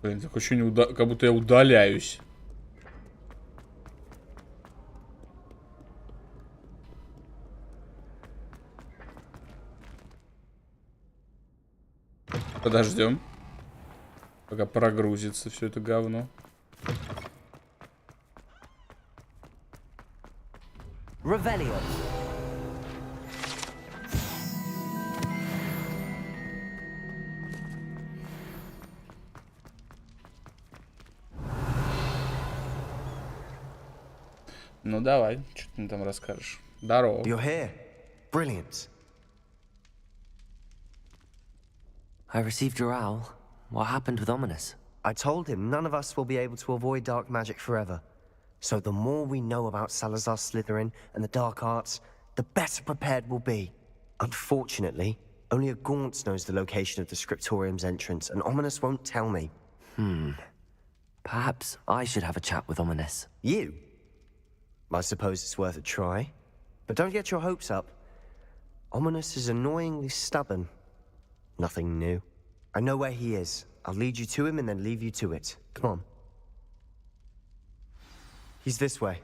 Блин, так очень как будто я удаляюсь. Подождем, пока прогрузится все это говно. Revelio. Ну давай, что ты мне там расскажешь? Здорово. You're here. Brilliant. I received your owl. What happened with Ominous? I told him none of us will be able to avoid dark magic forever. So the more we know about Salazar Slytherin and the dark arts, the better prepared we'll be. Unfortunately, only a Gaunt knows the location of the Scriptorium's entrance, and Ominous won't tell me. Perhaps I should have a chat with Ominous. You? I suppose it's worth a try. But don't get your hopes up. Ominous is annoyingly stubborn. Nothing new. I know where he is. I'll lead you to him and then leave you to it. Come on. He's this way.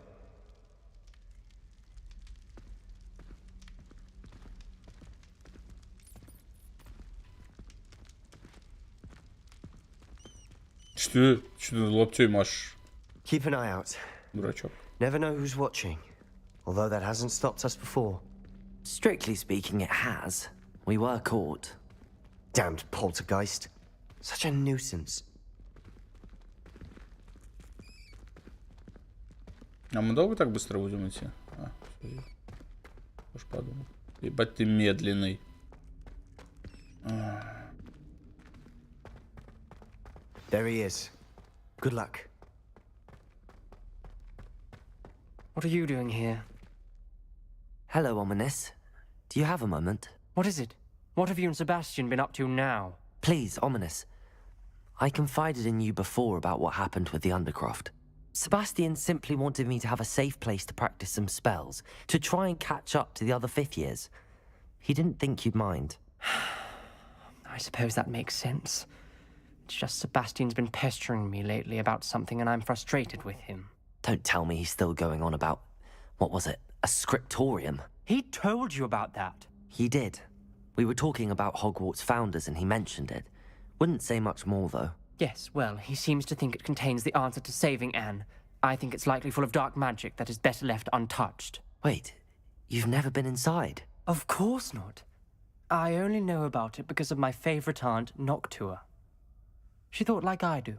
Что ты лаптей машешь? Keep an eye out. Дурачок. Never know who's watching. Although that hasn't stopped us before. Strictly speaking, it has. We were caught. Damned poltergeist. Such a nuisance. А мы долго так быстро будем идти? А, уж подумал. Ебать ты медленный. There he is. Good luck. What are you doing here? Hello, Ominous. Do you have a moment? What is it? What have you and Sebastian been up to now? Please, Ominous. I confided in you before about what happened with the Undercroft. Sebastian simply wanted me to have a safe place to practice some spells, to try and catch up to the other fifth years. He didn't think you'd mind. I suppose that makes sense. It's just Sebastian's been pestering me lately about something and I'm frustrated with him. Don't tell me he's still going on about, what was it, a scriptorium? He told you about that? He did. We were talking about Hogwarts founders and he mentioned it. Wouldn't say much more, though. Yes, well, he seems to think it contains the answer to saving Anne. I think it's likely full of dark magic that is better left untouched. Wait, you've never been inside? Of course not. I only know about it because of my favorite aunt, Noctua. She thought like I do.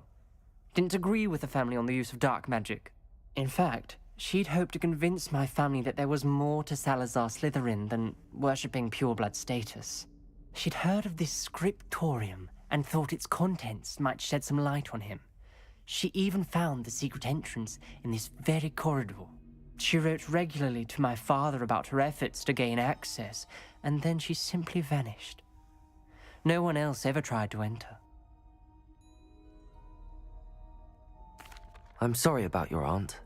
Didn't agree with the family on the use of dark magic. In fact, she'd hoped to convince my family that there was more to Salazar Slytherin than worshipping pureblood status. She'd heard of this scriptorium and thought its contents might shed some light on him. She even found the secret entrance in this very corridor. She wrote regularly to my father about her efforts to gain access, and then she simply vanished. No one else ever tried to enter. I'm sorry about your aunt.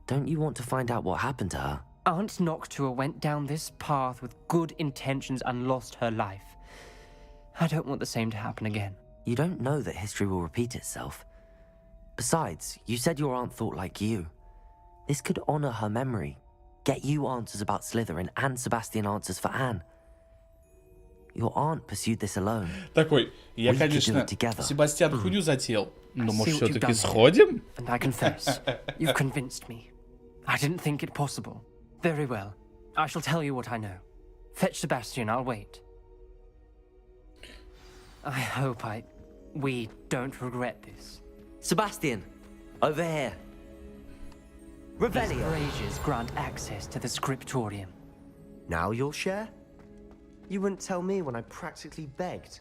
Don't you want to find out what happened to her? Aunt Noctua went down this path with good intentions and lost her life. I don't want the same to happen again. You don't know that history will repeat itself. Besides, you said your aunt thought like you. This could honor her memory, get you answers about Slytherin and Sebastian answers for Anne. your aunt pursued this alone. Такой, я, We could do конечно, it together. Себастьян хуйню затеял, но I может see what you've все-таки done here, сходим? And I confess, you've convinced me. I didn't think it possible. Very well. I shall tell you what I know. Fetch Sebastian, I'll wait. I hope we don't regret this. Sebastian, over here. Revelio. These braziers grant access to the scriptorium. Now you'll share? You wouldn't tell me when I practically begged.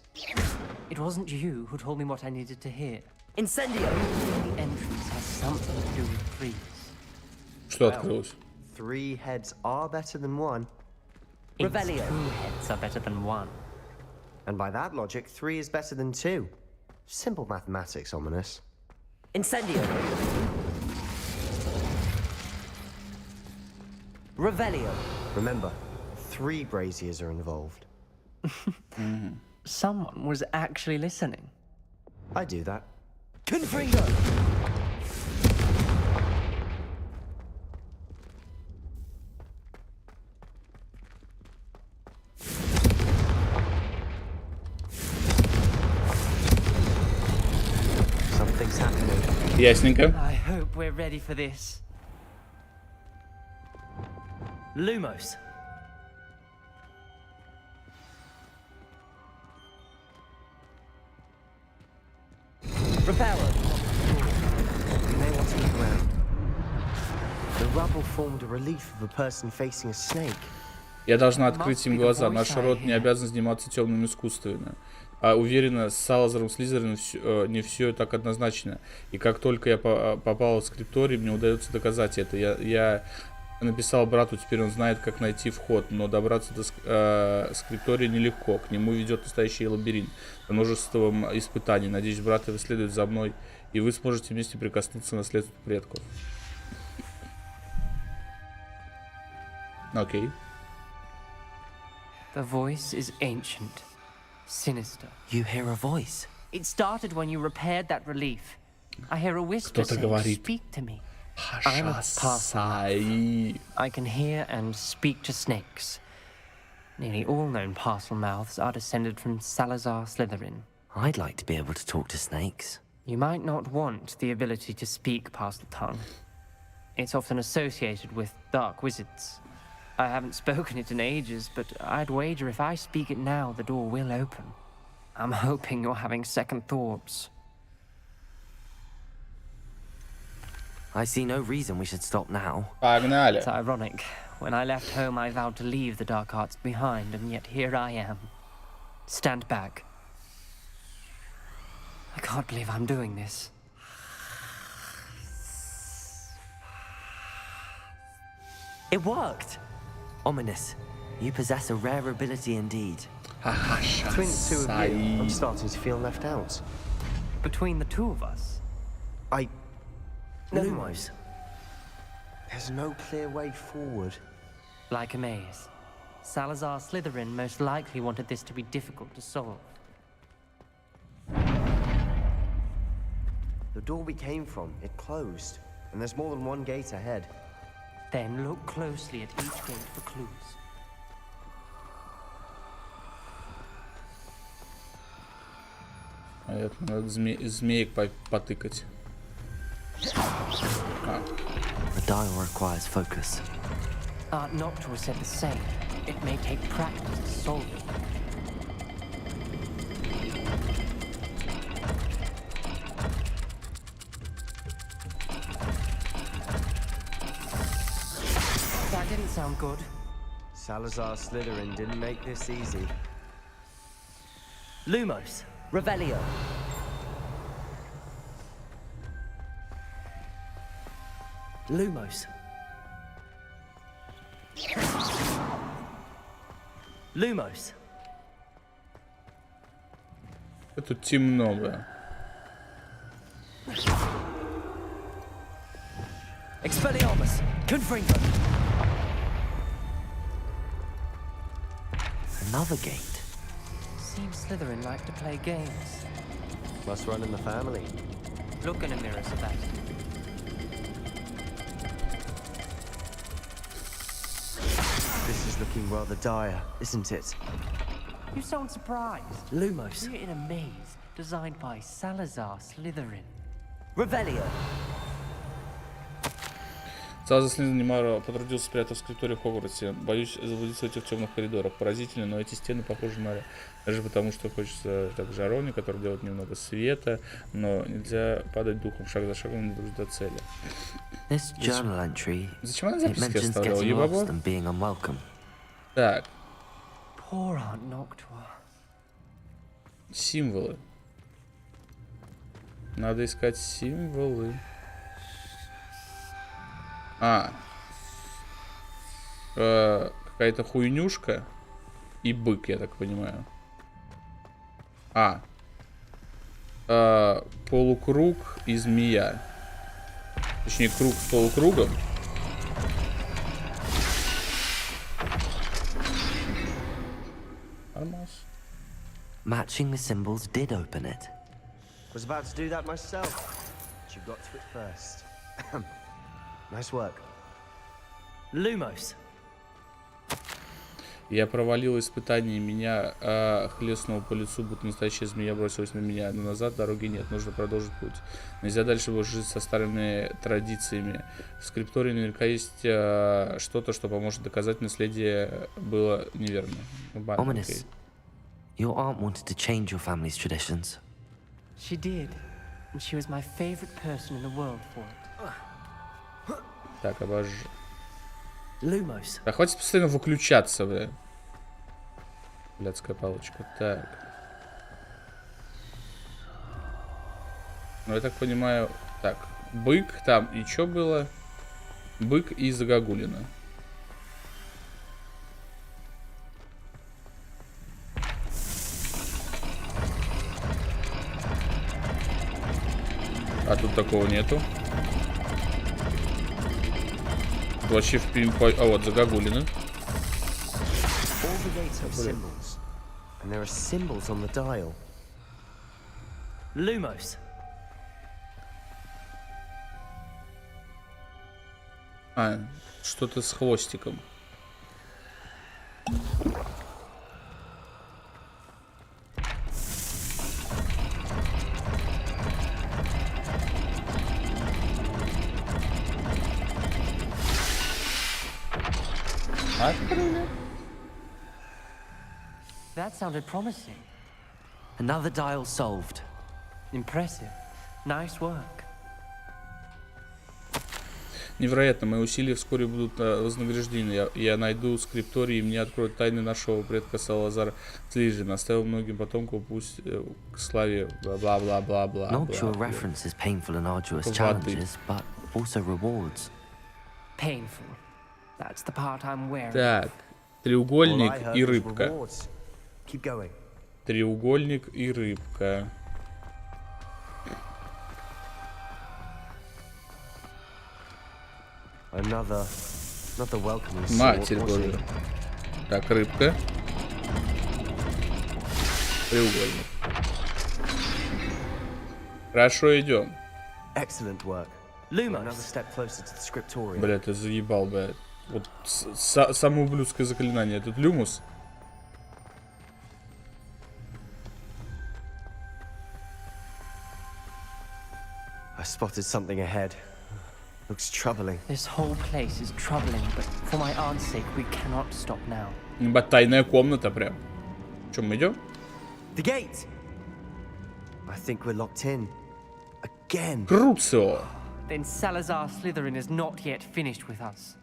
It wasn't you who told me what I needed to hear. Incendio! The entrance has something to do with trees. Что открылось? 3 heads are better than 1. Revelio. 2 heads are better than 1. And by that logic, 3 is better than 2. Simple mathematics, Ominous. Incendio! Revelio! Remember, 3 braziers are involved. Someone was actually listening. I do that. Confringo! Something's happening. Ясненько. I hope we're ready for this. Lumos! Reparo! You may want to look around. The rubble formed a relief of a person facing a snake. Я должна открыть им глаза. Наш род не обязан заниматься темными искусствами. А уверена, с Салазаром Слизерином не все так однозначно. И как только я попала в скрипторий, мне удается доказать это. Я написал брату, теперь он знает, как найти вход, но добраться до скриптория нелегко. К нему ведет настоящий лабиринт с множеством испытаний. Надеюсь, брат следует за мной, и вы сможете вместе прикоснуться к наследству предков. Окей. The voice is ancient, sinister. You hear a voice? It started when you repaired that relief. I hear a whisper saying, "Speak to me." I'm a parcel. I can hear and speak to snakes. Nearly all known parcel mouths are descended from Salazar Slytherin. I'd like to be able to talk to snakes. You might not want the ability to speak parcel tongue. It's often associated with dark wizards. I haven't spoken it in ages, but I'd wager if I speak it now, the door will open. I'm hoping you're having second thoughts. I see no reason we should stop now. Погнали. It's ironic. When I left home, I vowed to leave the dark arts behind, and yet here I am. Stand back. I can't believe I'm doing this. It worked! Ominous, you possess a rare ability indeed. Between the 2 of you, I'm starting to feel left out. Between the 2 of us? Lumos. There's no clear way forward. Like a maze. Salazar Slytherin most likely wanted this to be difficult to solve. The door we came from, it closed. And there's more than 1 gate ahead. Then look closely at each gate for clues. Это надо змеек потыкать. The dial requires focus. Aunt Noctua said the same. It may take practice to solve it. That didn't sound good. Salazar Slytherin didn't make this easy. Lumos, Revelio. Lumos. Lumos. Тут темно, бля. Expelliarmus, Confringo. Another gate. Seems Slytherin like to play games. Must run in the family. Look in a mirror, Sebastian. This is looking rather dire, isn't it? You sound surprised. Lumos. We're in a maze designed by Salazar Slytherin. Revelio. Салазар Слизерин немало потрудился, спрятав скрипторий в Хогвартсе. Боюсь заблудиться в этих темных коридорах. Поразительно, но эти стены похожи на... Даже потому, что хочется так жаровни, который делает немного света, но нельзя падать духом, шаг за шагом не добраться до цели. This journal entry, Зачем она it записки mentions оставляла? getting lost Ебабо? and being unwelcome. Так, Poor Aunt Noctua. символы. Надо искать символы. Какая-то хуйнюшка и бык, я так понимаю. Полукруг и змея. Точнее, круг с полукругом. Нормас. Matching the symbols did open it. Was about to do that myself. But you got to it first. Nice work. Lumos. Я провалил испытание, меня хлестнул по лицу, будто настоящая змея бросилась на меня. Но назад дороги нет, нужно продолжить путь. Нельзя дальше жить со старыми традициями. В скриптории наверняка есть что-то, что поможет доказать, наследие было неверно. Ominous. Your aunt wanted to change your family's traditions. She did, and she was my favorite person in the world for it. Так, обожжу. Lumos. Да хватит постоянно выключаться, бля. Блядская палочка. Так. Ну, я так понимаю... Так, бык там. И что было? Бык и загогулина. А тут такого нету. Вообще в пимпа... А вот загогулина. All the gates have symbols, and there are symbols on the dial. Lumos. Что-то с хвостиком. That sounded promising. Another dial solved. Impressive. Nice work. Невероятно, мои усилия вскоре будут вознаграждены. Я найду скрипторий, и мне откроют тайны нашего предка Салазара Слизерина. Оставил многим потомкам пусть к славе бла-бла-бла-бла-бла. Not your references painful and arduous challenges, but also rewards. Painful. That's the part I'm wearing. Так, треугольник и рыбка. Keep going. Треугольник и рыбка. Another welcoming Матерь Божия. Так, рыбка. Треугольник. Хорошо, идем. Excellent work. Another step closer to the scriptorium. Бля, ты заебал, блядь. Вот самое ублюдское заклинание. Этот люмус. I spotted something ahead. Looks troubling. This whole place is troubling, but for my aunt's sake, we cannot stop now. Ебать, тайная комната прям. Чем мы идем? The gate. I think we're locked in. Again. Круцио. Then Salazar Slytherin is not yet finished with us.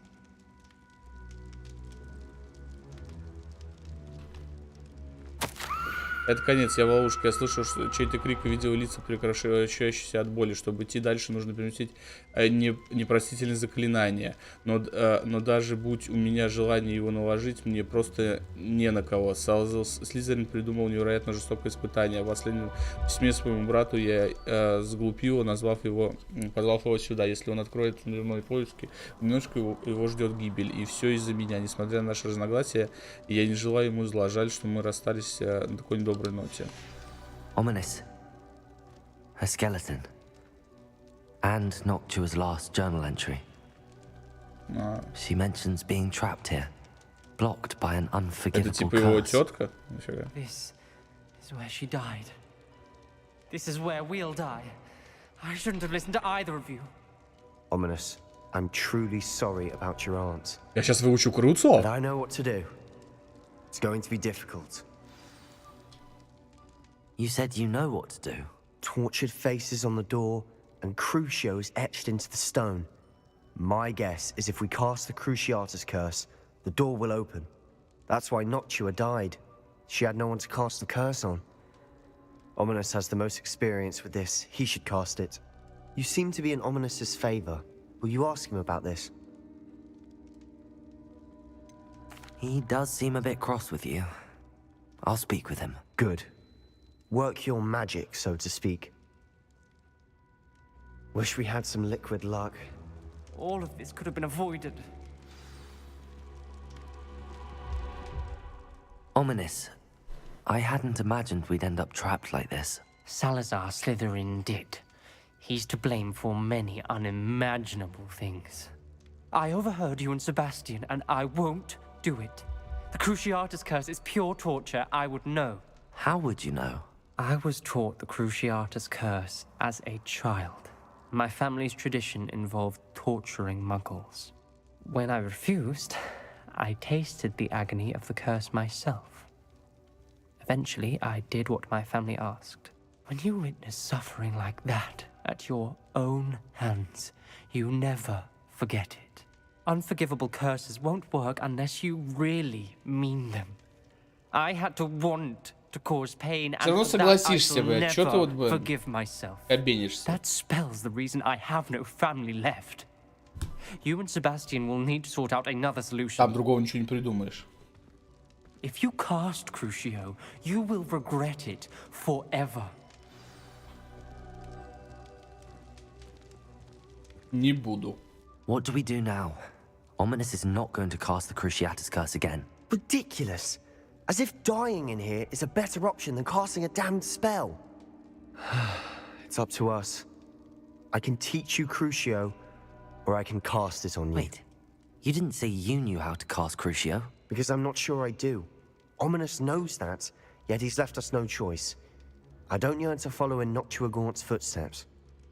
Это конец, я в ловушке. Я слышал чей-то крик и видел лица, прекращающиеся от боли. Чтобы идти дальше, нужно применить непростительные заклинания. Но даже будь у меня желание его наложить, мне просто не на кого. Салазар Слизерин придумал невероятно жестокое испытание. В последнем письме своему брату я сглупил, позвав его сюда. Если он откроет мной поиски, немножко его ждет гибель. И все из-за меня. Несмотря на наши разногласия, я не желаю ему зла. Жаль, что мы расстались на такой недоброй ноте. Ominous. A skeleton. And Noctua's last journal entry. She mentions being trapped here. blocked by an Это unforgivable типа его curse. тетка? Нифига. This is where she died. This is where we'll die. I shouldn't have listened to either of you. Ominous, I'm truly sorry about your aunt. Я сейчас выучу Круцо. But I know what to do. It's going to be difficult. You said you know what to do. Tortured faces on the door and Crucios etched into the stone. My guess is if we cast the Cruciatus curse, the door will open. That's why Noctua died. She had no one to cast the curse on. Ominous has the most experience with this. He should cast it. You seem to be in Ominous's favor. Will you ask him about this? He does seem a bit cross with you. I'll speak with him. Good. Work your magic, so to speak. Wish we had some liquid luck. All of this could have been avoided. Ominous. I hadn't imagined we'd end up trapped like this. Salazar Slytherin did. He's to blame for many unimaginable things. I overheard you and Sebastian, and I won't do it. The Cruciatus curse is pure torture. I would know. How would you know? I was taught the Cruciatus curse as a child. My family's tradition involved torturing muggles. When I refused, I tasted the agony of the curse myself. Eventually, I did what my family asked. When you witness suffering like that at your own hands, you never forget it. Unforgivable curses won't work unless you really mean them. I had to want to cause pain, and for that I shall never forgive myself. That spells the reason I have no family left. You and Sebastian will need to sort out another solution. Там другого ничего не придумаешь. If you cast Crucio, you will regret it forever. Не буду. What do we do now? Ominous is not going to cast the Cruciatus curse again. Ridiculous! As if dying in here is a better option than casting a damned spell. It's up to us. I can teach you Crucio, or I can cast it on you. Wait, you didn't say you knew how to cast Crucio? Because I'm not sure I do. Ominous knows that, yet he's left us no choice. I don't yearn to follow in Noctua Gaunt's footsteps.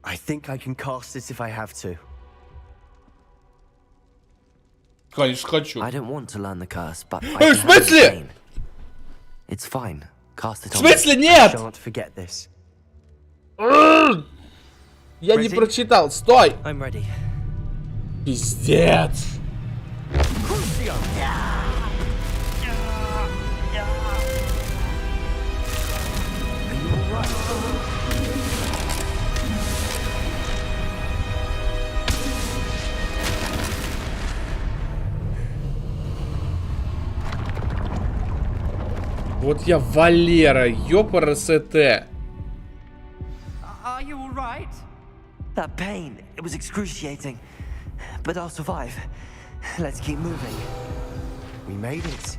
I think I can cast it if I have to. Конечно, хочу. I don't want to learn the curse, but В смысле? It's fine. Cast it В on. смысле нет? I shan't forget this. Я не прочитал. Стой! I'm ready. Пиздец. Вот я Валера, ёпарасете. Are you all right? That pain, it was excruciating. But I'll survive. Let's keep moving. We made it.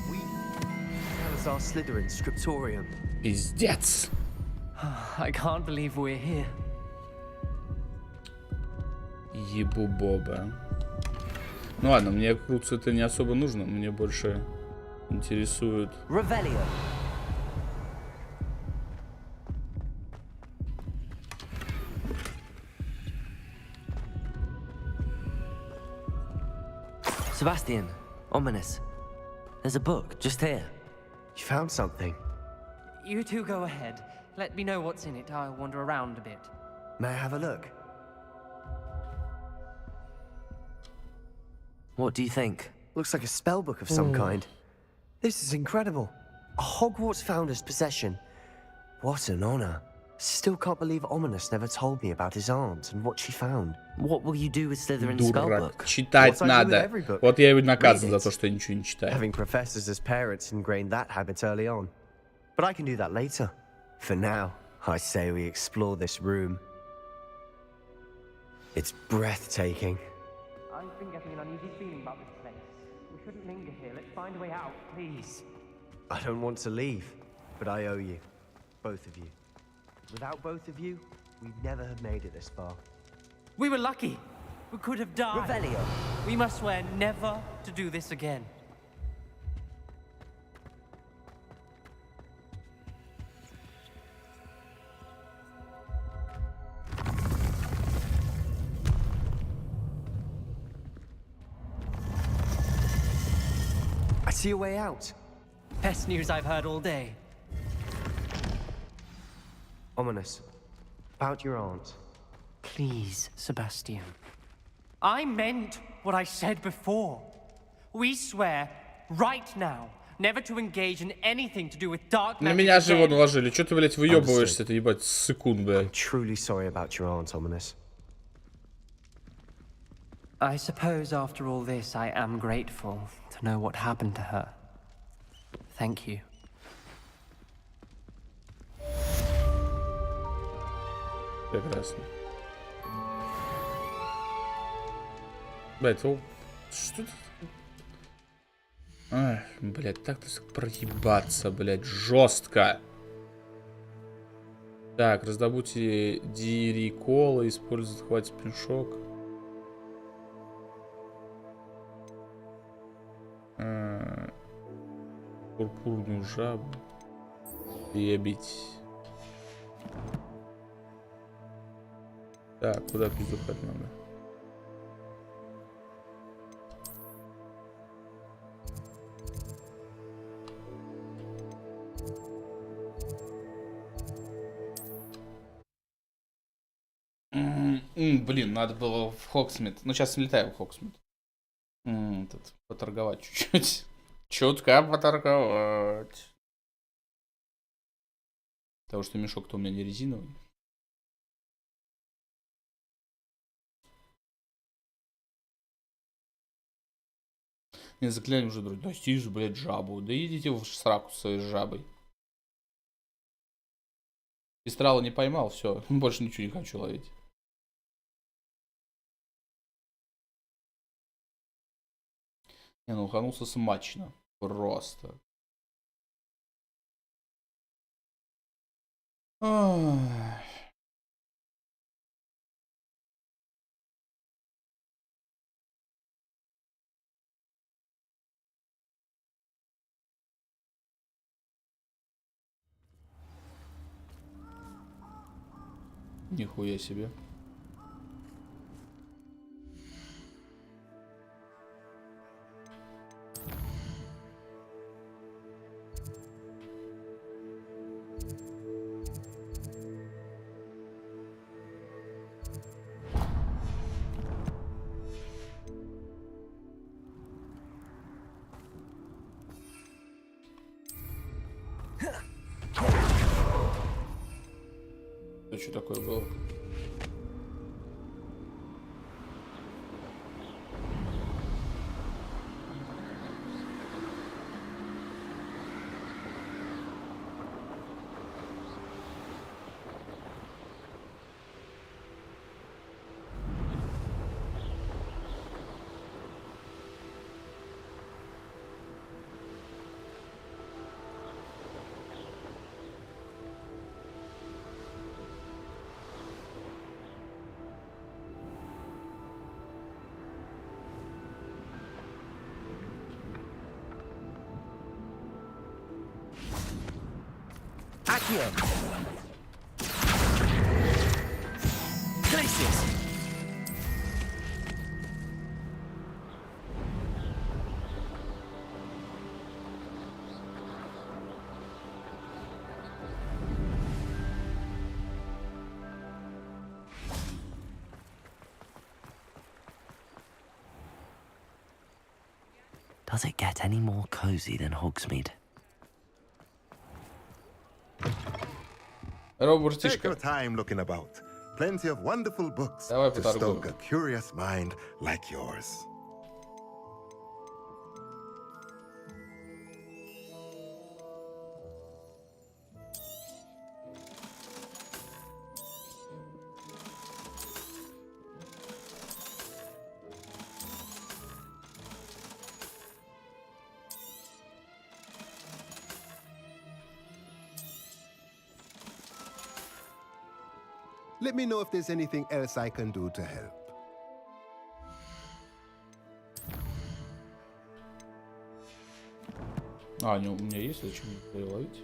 That was our Slytherin scriptorium. Пиздец. I can't believe we're here. Ебу-боба. Ну ладно, мне Круцо это не особо нужно. Мне больше интересует... Revelio. Sebastian, Ominous. There's a book just here. You found something. You two go ahead. Let me know what's in it. I'll wander around a bit. May I have a look? What do you think? Looks like a spell book of some kind. This is incredible. A Hogwarts founder's possession. What an honor. Still can't believe Ominous never told me about his aunt and what she found. What will you do with Slytherin's Дурак. spellbook? Читать надо. Вот я и наказан за то, что я ничего не читаю. Having professors as parents ingrained that habit early on. But I can do that later. For now, I say we explore this room. It's breathtaking. I've been getting an uneasy feeling about this place. We shouldn't linger here. Let's find a way out, please. I don't want to leave, but I owe you. Both of you. Without both of you, we'd never have made it this far. We were lucky. We could have died. Revelio. We must swear never to do this again. See a way out. Best news I've heard all day. Ominous. About your aunt. Please, Sebastian. I meant what I said before. We swear, right now, never to engage in anything to do with dark На magic меня же его again. наложили. Чё ты, блядь, выебываешься-то, ебать, секунд, блядь. I'm truly sorry about your aunt, Ominous. I suppose after all this, I am grateful to know what happened to her. Thank you. Прекрасно. Блядь, что ты... Ах, блядь, так-то проебаться, блядь, жестко. Так, раздобудьте дирикола, использовать, хватит мешок. Пурпурную жабу. Ебить. Так, куда пиздухать надо? Блин, надо было в Хоксмит. Ну, сейчас летаю в Хоксмит. Тут поторговать чуть-чуть. Чутка поторговать. Потому что мешок-то у меня не резиновый. Не, заклянем уже, друг. Достишь, блядь, жабу. Да идите в сраку с своей жабой. Пестрала не поймал, все. Больше ничего не хочу ловить. Не, ну уханулся смачно. Просто. Ах. Нихуя себе. Это что такое было? Accio! Places! Does it get any more cozy than Hogsmeade? Take your time looking about. Plenty of wonderful books to stoke a curious mind like yours. Let me know if there's anything else I can do to help. А, у меня есть, зачем переловить?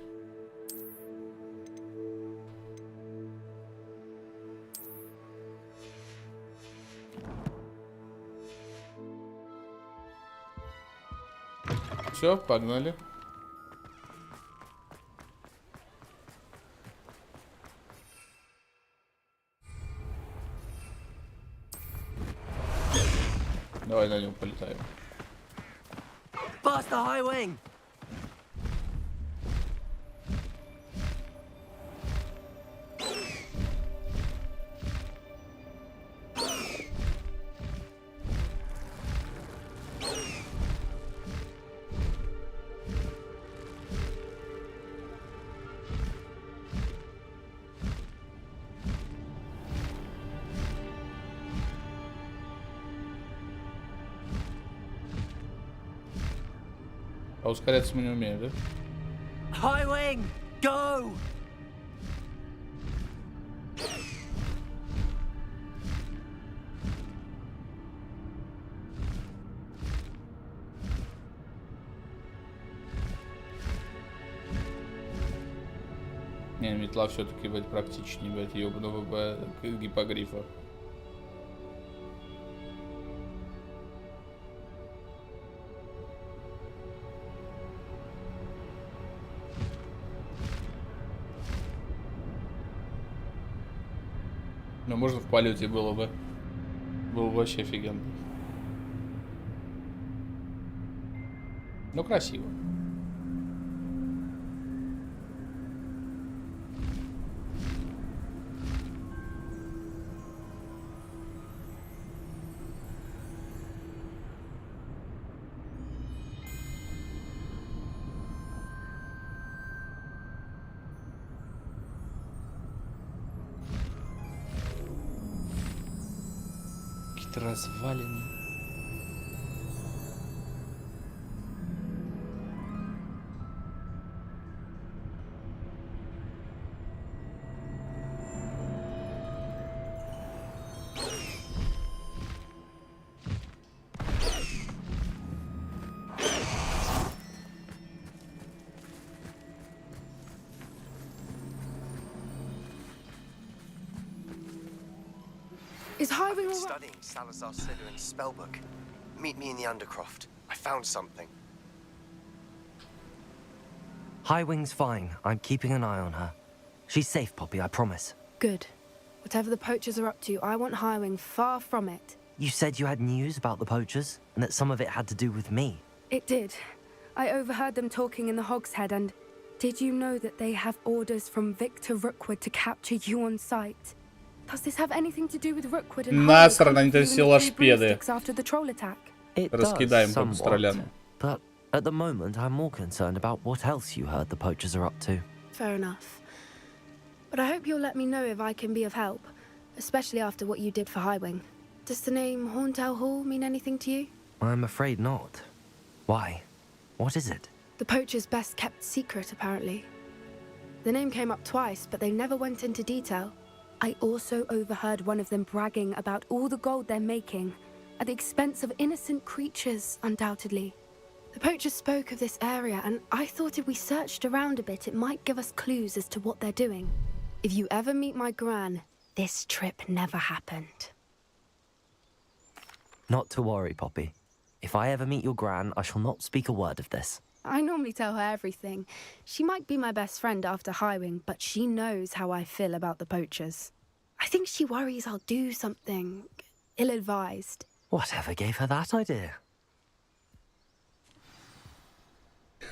все, погнали. Давай на нем полетаем. Faster, high wing! А ускоряться мы не умеем, да? High wing, go! Не, метла все-таки будет практичнее, блядь, ёбаного гипогрифа. Ну, можно в полете было бы. Было бы вообще офигенно. Ну, красиво. Какие-то развалины. Is Highwing all right? Studying Salazar Slytherin's spellbook. Meet me in the Undercroft. I found something. High wing's fine. I'm keeping an eye on her. She's safe, Poppy, I promise. Good. Whatever the poachers are up to, I want Highwing far from it. You said you had news about the poachers, and that some of it had to do with me. It did. I overheard them talking in the Hogshead, and did you know that they have orders from Victor Rookwood to capture you on sight? Does this have anything to do with Rookwood and Насрано, они там все лошпеды. after the troll attack? It Раскидаем по somewhat, Австраляну. but at the moment I'm more concerned about what else you heard the poachers are up to. Fair enough. But I hope you'll let me know if I can be of help, especially after what you did for Highwing. Does the name Horntail Hall mean anything to you? I'm afraid not. Why? What is it? The poacher's best kept secret, apparently. The name came up twice, but they never went into detail. I also overheard one of them bragging about all the gold they're making, at the expense of innocent creatures, undoubtedly. The poachers spoke of this area, and I thought if we searched around a bit, it might give us clues as to what they're doing. If you ever meet my gran, this trip never happened. Not to worry, Poppy. If I ever meet your gran, I shall not speak a word of this. I normally tell her everything. She might be my best friend after Highwing, but she knows how I feel about the poachers. I think she worries I'll do something ill-advised. Whatever gave her that idea?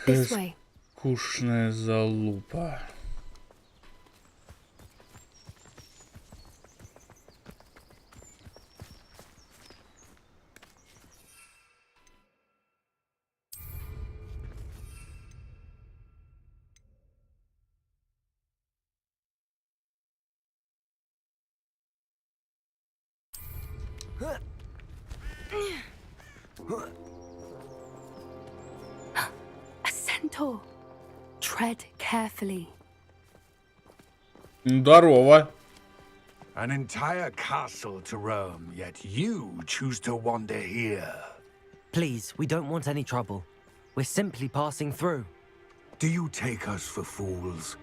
This way. Скучная залупа. A centaur. Tread carefully. Здорово. An entire castle to roam, yet you choose to wander here. Please, we don't want any trouble. We're simply passing through. Do you take us for fools?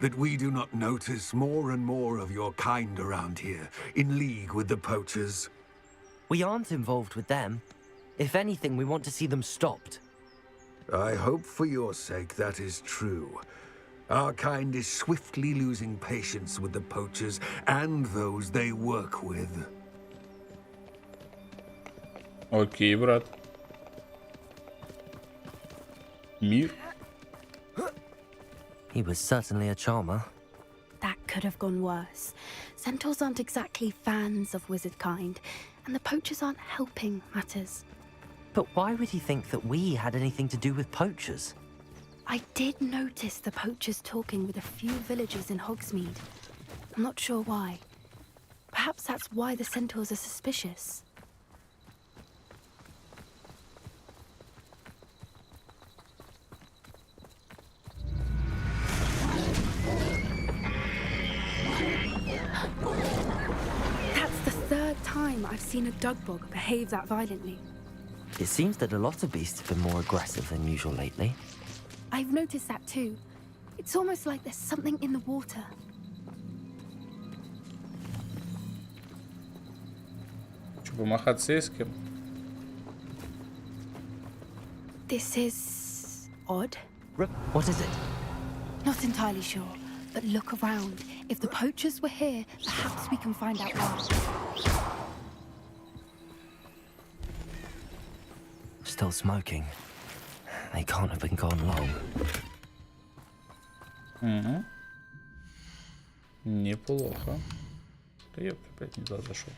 That we do not notice more and more of your kind around here, in league with the poachers? We aren't involved with them. If anything, we want to see them stopped. I hope for your sake that is true. Our kind is swiftly losing patience with the poachers and those they work with. Окей, брат. Мир. He was certainly a charmer. That could have gone worse. Centaurs aren't exactly fans of wizard kind, and the poachers aren't helping matters. But why would he think that we had anything to do with poachers? I did notice the poachers talking with a few villagers in Hogsmeade. I'm not sure why. Perhaps that's why the centaurs are suspicious. That's the third time I've seen a dugbog behave that violently. It seems that a lot of beasts have been more aggressive than usual lately. I've noticed that too. It's almost like there's something in the water. Что, помахаться с кем? This is odd. What is it? Not entirely sure, but look around. If the poachers were here, perhaps we can find out why. Still smoking. They can't have been gone long. Угу. Неплохо. Да я опять не туда зашел.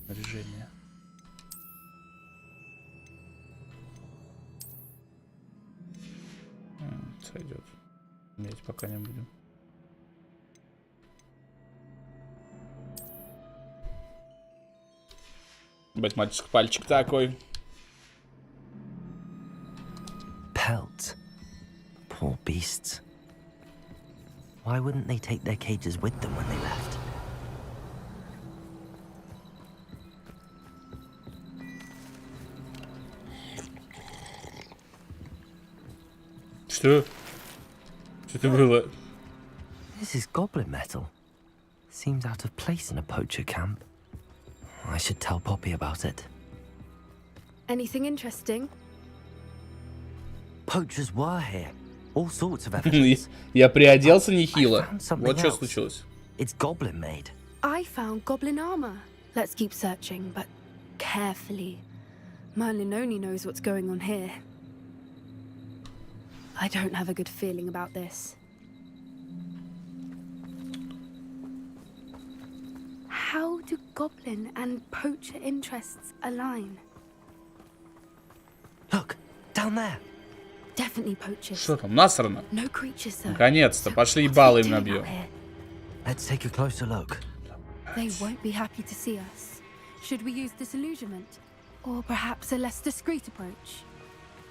Снаряжение. Сойдет. Медь пока не будем. Батматический пальчик такой. Pelt. Poor beasts. Why wouldn't they take their cages with them when they left? Что? Что это было? This is goblin metal. Seems out of place in a poacher camp. I should tell Poppy about it. Anything interesting? Poachers were here. All sorts of evidence. Я приоделся нехило. Вот что случилось. It's goblin made. I found goblin armor. Let's keep searching, but carefully. Merlin only knows what's going on here. I don't have a good feeling about this. How do goblin and poacher interests align? Look, down there. Definitely poachers. Что там, насрано? No creatures, though. Наконец-то, пошли ебало им набьем. Let's take a closer look. They won't be happy to see us. Should we use disillusionment? Or perhaps a less discreet approach?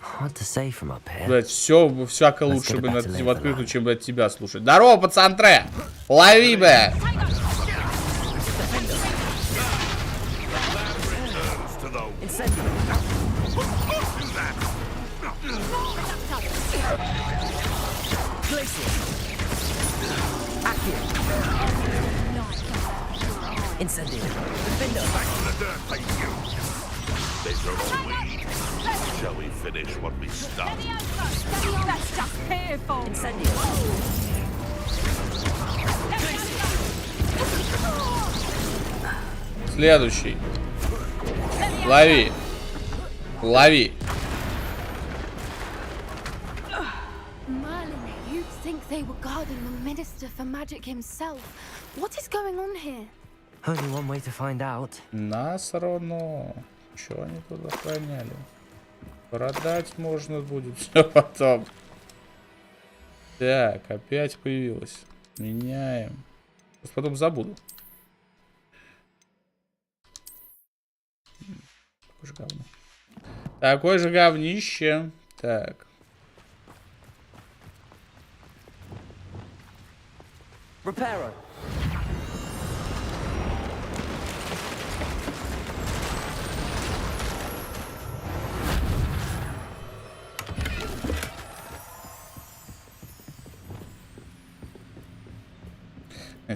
Hard to say from up here. Блять, всяко лучше бы в открытую, чем, блядь, тебя слушать. Здорово, пацантре! Лови, бля! Incendiary. Shall we finish what we started? That's just fearful. Следующий. Лови. Лови. Merlin, you'd think they were guarding the Minister for Magic himself. What is going on here? Only one way to find out. Насрано. Чего они тут охраняли? Продать можно будет все потом. Так, опять появилось. Меняем. Просто потом забуду. Такое же говно. Такое же говнище. Так. Reparo.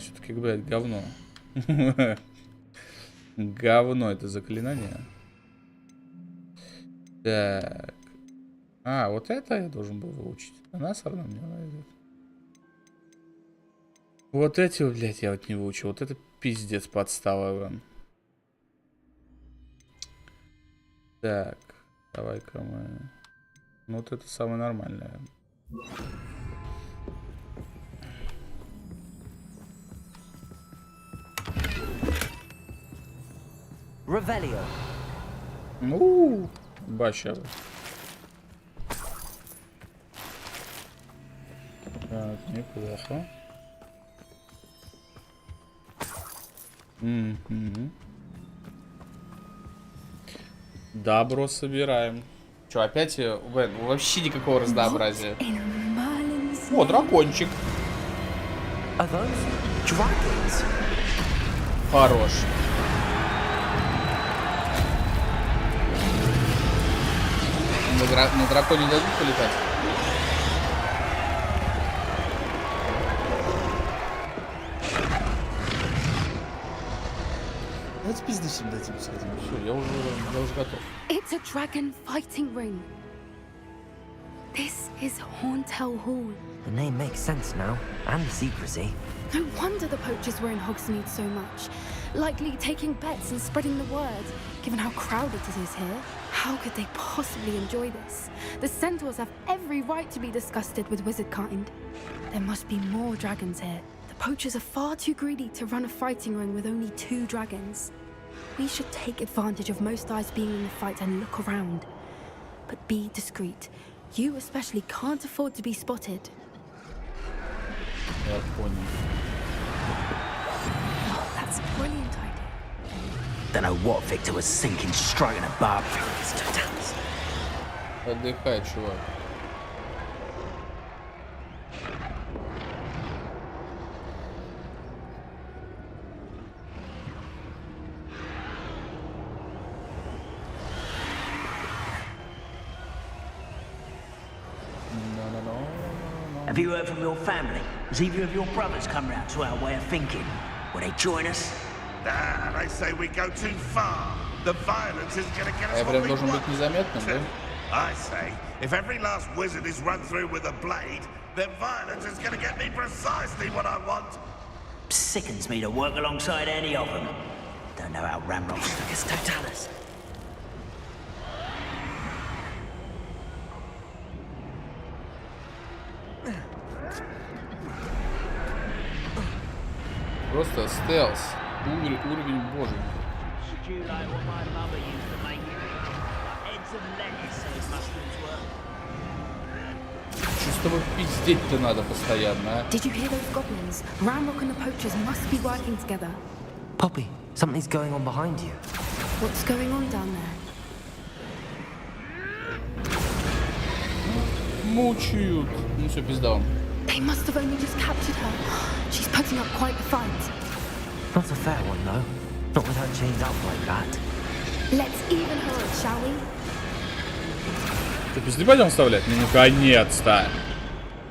Все-таки, блядь, говно. Говно это заклинание. Так. А, вот это я должен был выучить. Она все равно мне найдет. Вот эти, блядь, я вот не выучил. Вот это пиздец подстава, Иван. Так, давай-ка мы... Ну вот это самое нормальное. Revelio. Ну, баща. Так, неплохо. Добро собираем. Че, опять, Вен, вообще никакого разнообразия. О, дракончик. Хорош. На драконе дадут полетать? Давайте пиздусим дадим, сходим. Все, я уже готов. It's a dragon fighting ring. This is Horntail Hall. The name makes sense now, and the secrecy. No wonder the poachers were in Hogsmeade so much. Likely taking bets and spreading the word, given how crowded it is here. How could they possibly enjoy this? The centaurs have every right to be disgusted with wizard kind. There must be more dragons here. The poachers are far too greedy to run a fighting ring with only 2 dragons. We should take advantage of most eyes being in the fight and look around. But be discreet. You especially can't afford to be spotted. Я понял. That's a brilliant idea. Don't know what Victor was thinking, stroking a barb. Отдыхай, чувак. Have you heard from your family? Has either of your brothers come round to our way of thinking? Will they join us? Nah, they say we go too far. The violence is gonna get us Я what прям we должен быть want. незаметным, да? I say, if every last wizard is run through with a blade, then violence is gonna get me precisely what I want. Sickens me to work alongside any of them. Don't know how Ramrock's stuck his totalis. Просто стелс. Уровень божий. Что с тобой пиздеть-то надо постоянно, а? Did you hear those goblins? Ramrock and the poachers must be working together. Poppy, something's going on behind you. What's going on down there? Мучают. Ну все, пизда вам. They must have only just captured her. She's putting up quite the fight. Not a fair one, though. Not with her chained up like that. Let's even her up, shall we? Ты пизды пойдем вставлять? Ну, наконец-то!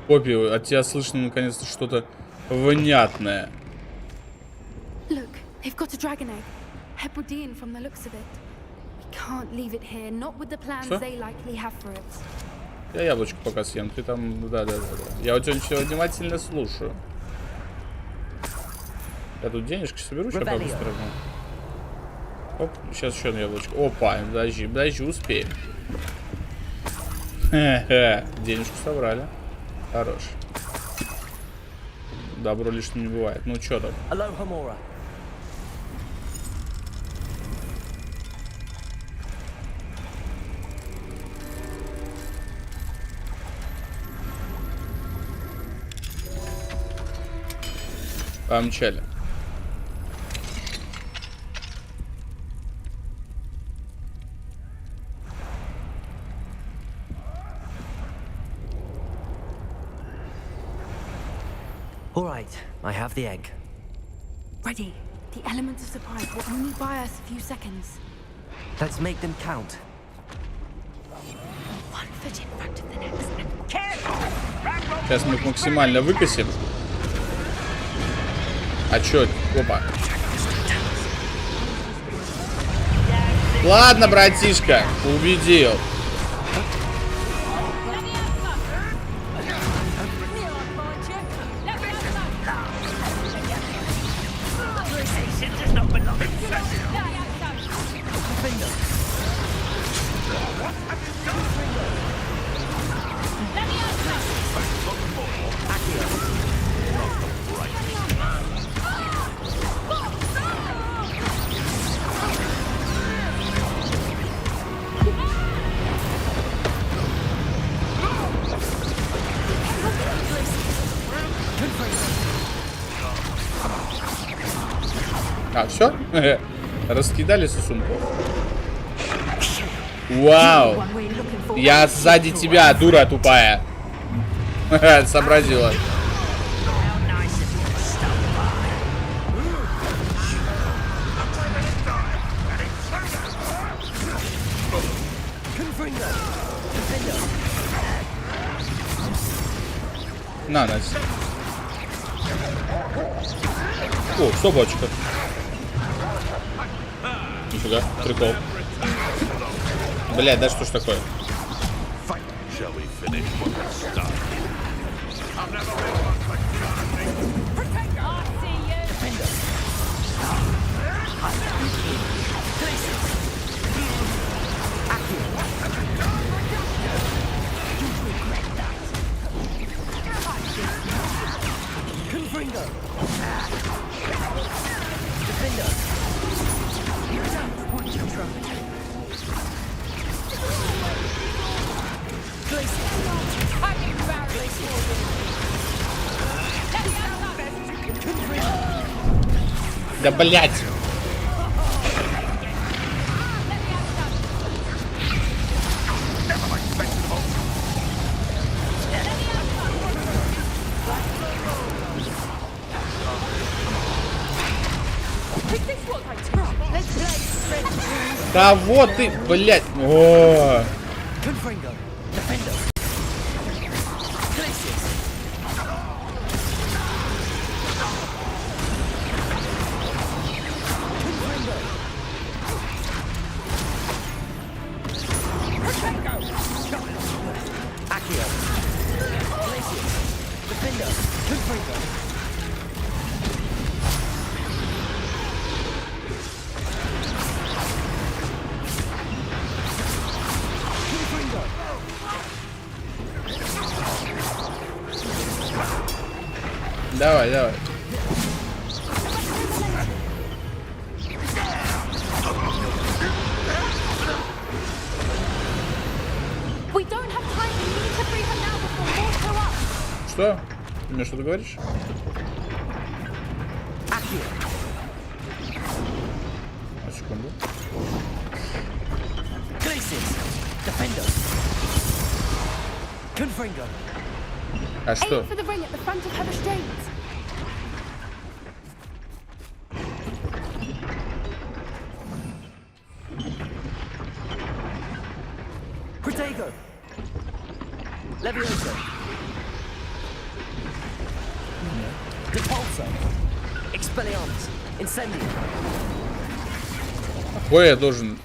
Поппи, от тебя слышно наконец-то что-то внятное. Look, they've got a dragon egg. Hebridean from the looks of it. We can't leave it here, not with the plans they likely have for it. Я яблочко пока съем, ты там... Да. Я у тебя все внимательно слушаю. Я тут денежки соберу, сейчас по-быстрому. Оп, сейчас еще одно яблочко. Опа, подожди, успеем. Хе-хе, денежку собрали. Хорош. Добро лишним не бывает. Ну, что там? Помчали. All right, I have the egg. Ready. The element of surprise will only buy us a few seconds. Let's make them count. One foot in front of the next. Сейчас мы их максимально выкосим. А чё? Опа. Ладно, братишка, убедил. А, все? Раскидали сосунков. Вау! Я сзади тебя, дура тупая. Сообразила. На, Настя. О, собачка. Нифига, прикол. Блядь, да что ж такое? Да блять! Да вот ты, блять! О! Давай, давай. Что? Ты мне что-то говоришь? А, секунду. А что? Какой я должен?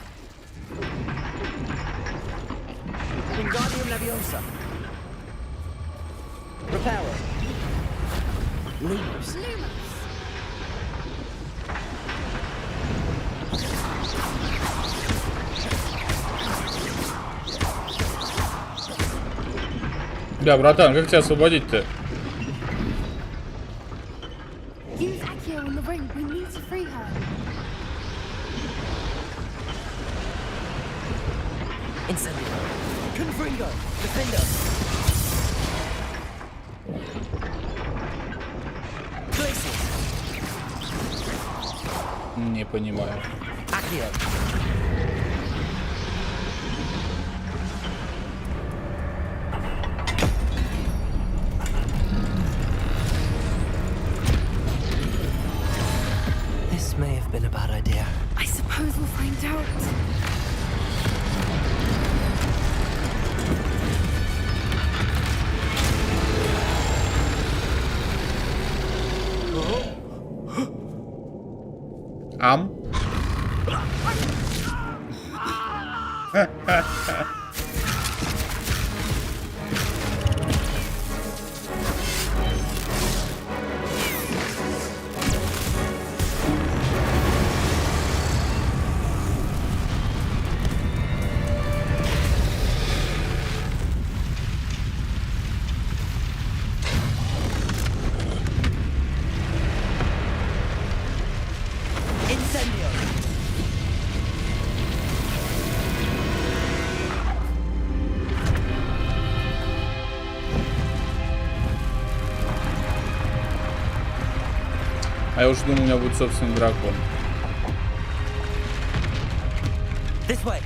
Да, братан, как тебя освободить-то? Не понимаю. This may have been a bad idea. I suppose we'll find out. А я уже думал, у меня будет собственный дракон. This way.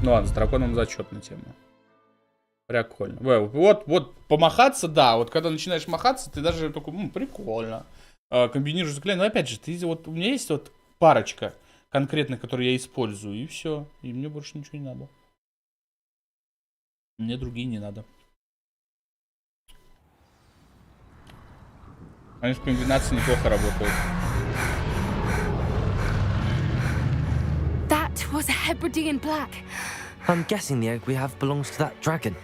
Ну ладно, с драконом зачетная тема. Прикольно. Вот, помахаться, да. Вот когда начинаешь махаться, ты даже такой, прикольно. Комбинируешь заклинания. Но опять же, вот у меня есть вот парочка конкретных, которые я использую, и все. И мне больше ничего не надо. Мне другие не надо. Они в комбинации неплохо работают. That was a Hebridean black. I'm guessing the egg we have belongs to that dragon.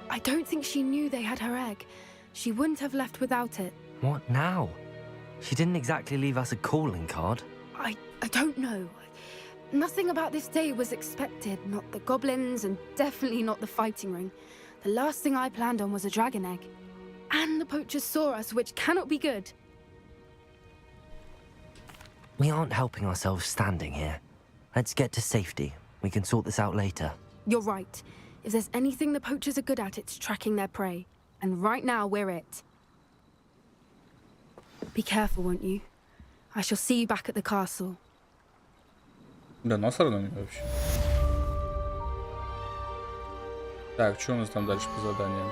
I don't think she knew they had her egg. She wouldn't have left without it. What now? She didn't exactly leave us a calling card. I don't know. Nothing about this day was expected. Not the goblins, and definitely not the fighting ring. The last thing I planned on was a dragon egg. And the poachers saw us, which cannot be good. We aren't helping ourselves standing here. Let's get to safety. We can sort this out later. You're right. If there's anything the poachers are good at, it's tracking their prey. And right now, we're it. Be careful, won't you? I shall see you back at the castle. Да, насрано на меня вообще. Так, что у нас там дальше по заданию?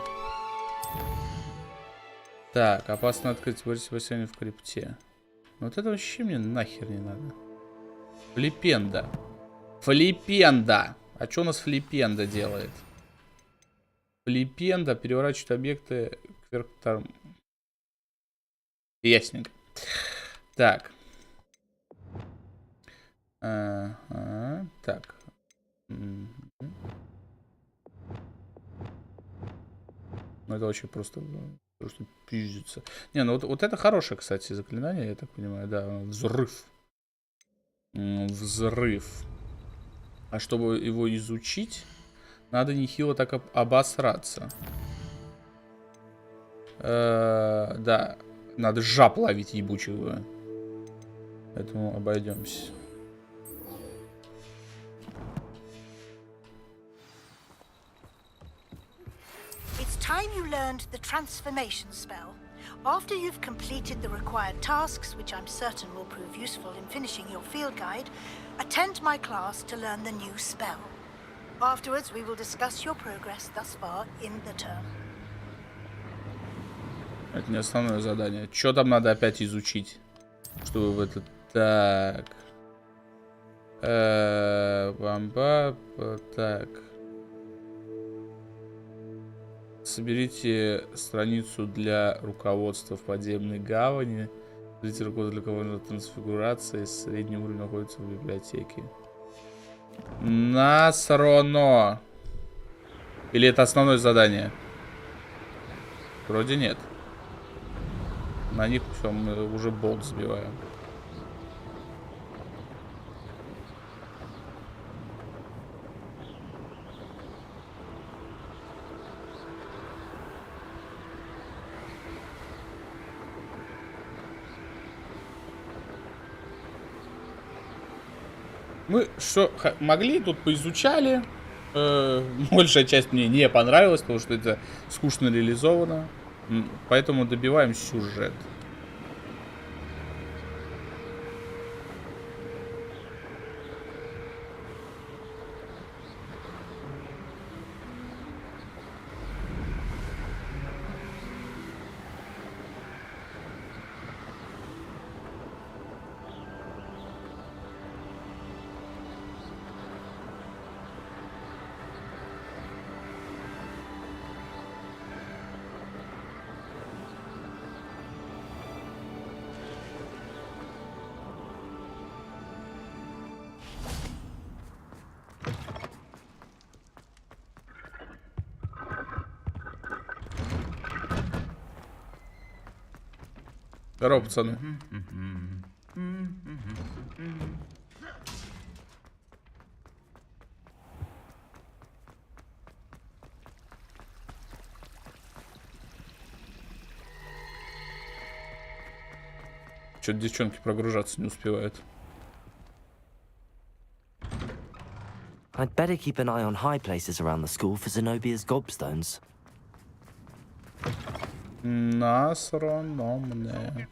Так, опасно открыть бассейн в крипте. Вот это вообще мне нахер не надо. Флипенда. Флипенда. А что у нас флипенда делает? Флипенда переворачивает объекты кверх. Ясненько. Так. Так. Ну это вообще просто пиздится. Не, ну вот это хорошее, кстати, заклинание, я так понимаю, да. Взрыв. Взрыв. А чтобы его изучить, надо нехило так обосраться. Да. Надо жаб ловить ебучего. Поэтому обойдемся. It's time you learned the transformation spell. After you've completed the required tasks, which I'm certain will prove useful in finishing your field guide, attend my class to learn the new spell. Afterwards, we will discuss your progress thus far in the term. Это не основное задание. Что там надо опять изучить? Чтобы в этот... Так. Бомба. Так. Соберите страницу для руководства в подземной гавани. Соберите руководство для кого-то трансфигурации. Средний уровень находится в библиотеке. Насрано. Или это основное задание? Вроде нет. На них все, мы уже болт сбиваем. Мы что могли, тут поизучали. Большая часть мне не понравилась, потому что это скучно реализовано. Поэтому добиваем сюжет. Здорово, пацаны. Что-то девчонки прогружаться не успевают. I'd better keep an eye on high places around the school for Zenobia's gobstones. Астрономные.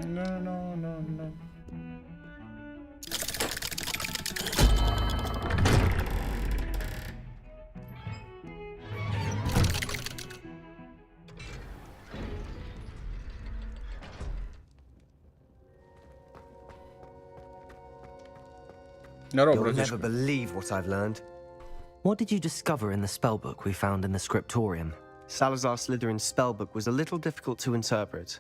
No. You'll never believe what I've learned. What did you discover in the spellbook we found in the scriptorium? Salazar Slytherin's spellbook was a little difficult to interpret,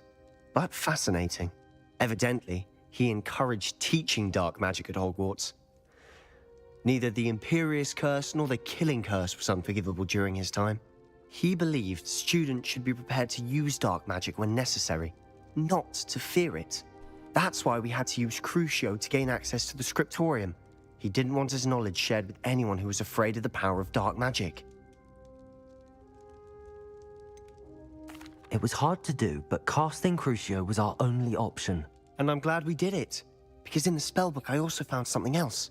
but fascinating. Evidently, he encouraged teaching dark magic at Hogwarts. Neither the Imperious Curse nor the Killing Curse was unforgivable during his time. He believed students should be prepared to use dark magic when necessary, not to fear it. That's why we had to use Crucio to gain access to the scriptorium. He didn't want his knowledge shared with anyone who was afraid of the power of dark magic. It was hard to do, but casting Crucio was our only option. And I'm glad we did it, because in the spellbook I also found something else.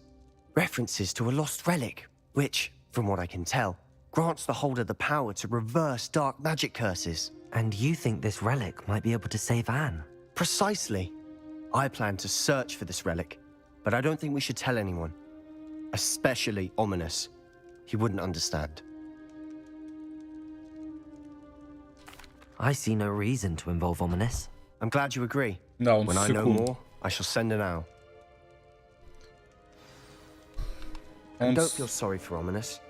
References to a lost relic, which, from what I can tell, grants the holder the power to reverse dark magic curses. And you think this relic might be able to save Anne? Precisely. I plan to search for this relic, but I don't think we should tell anyone. Especially Ominous. He wouldn't understand. I see no reason to involve Ominous. I'm glad you agree. No, when I know more, I shall send an owl. And don't feel sorry for Ominous.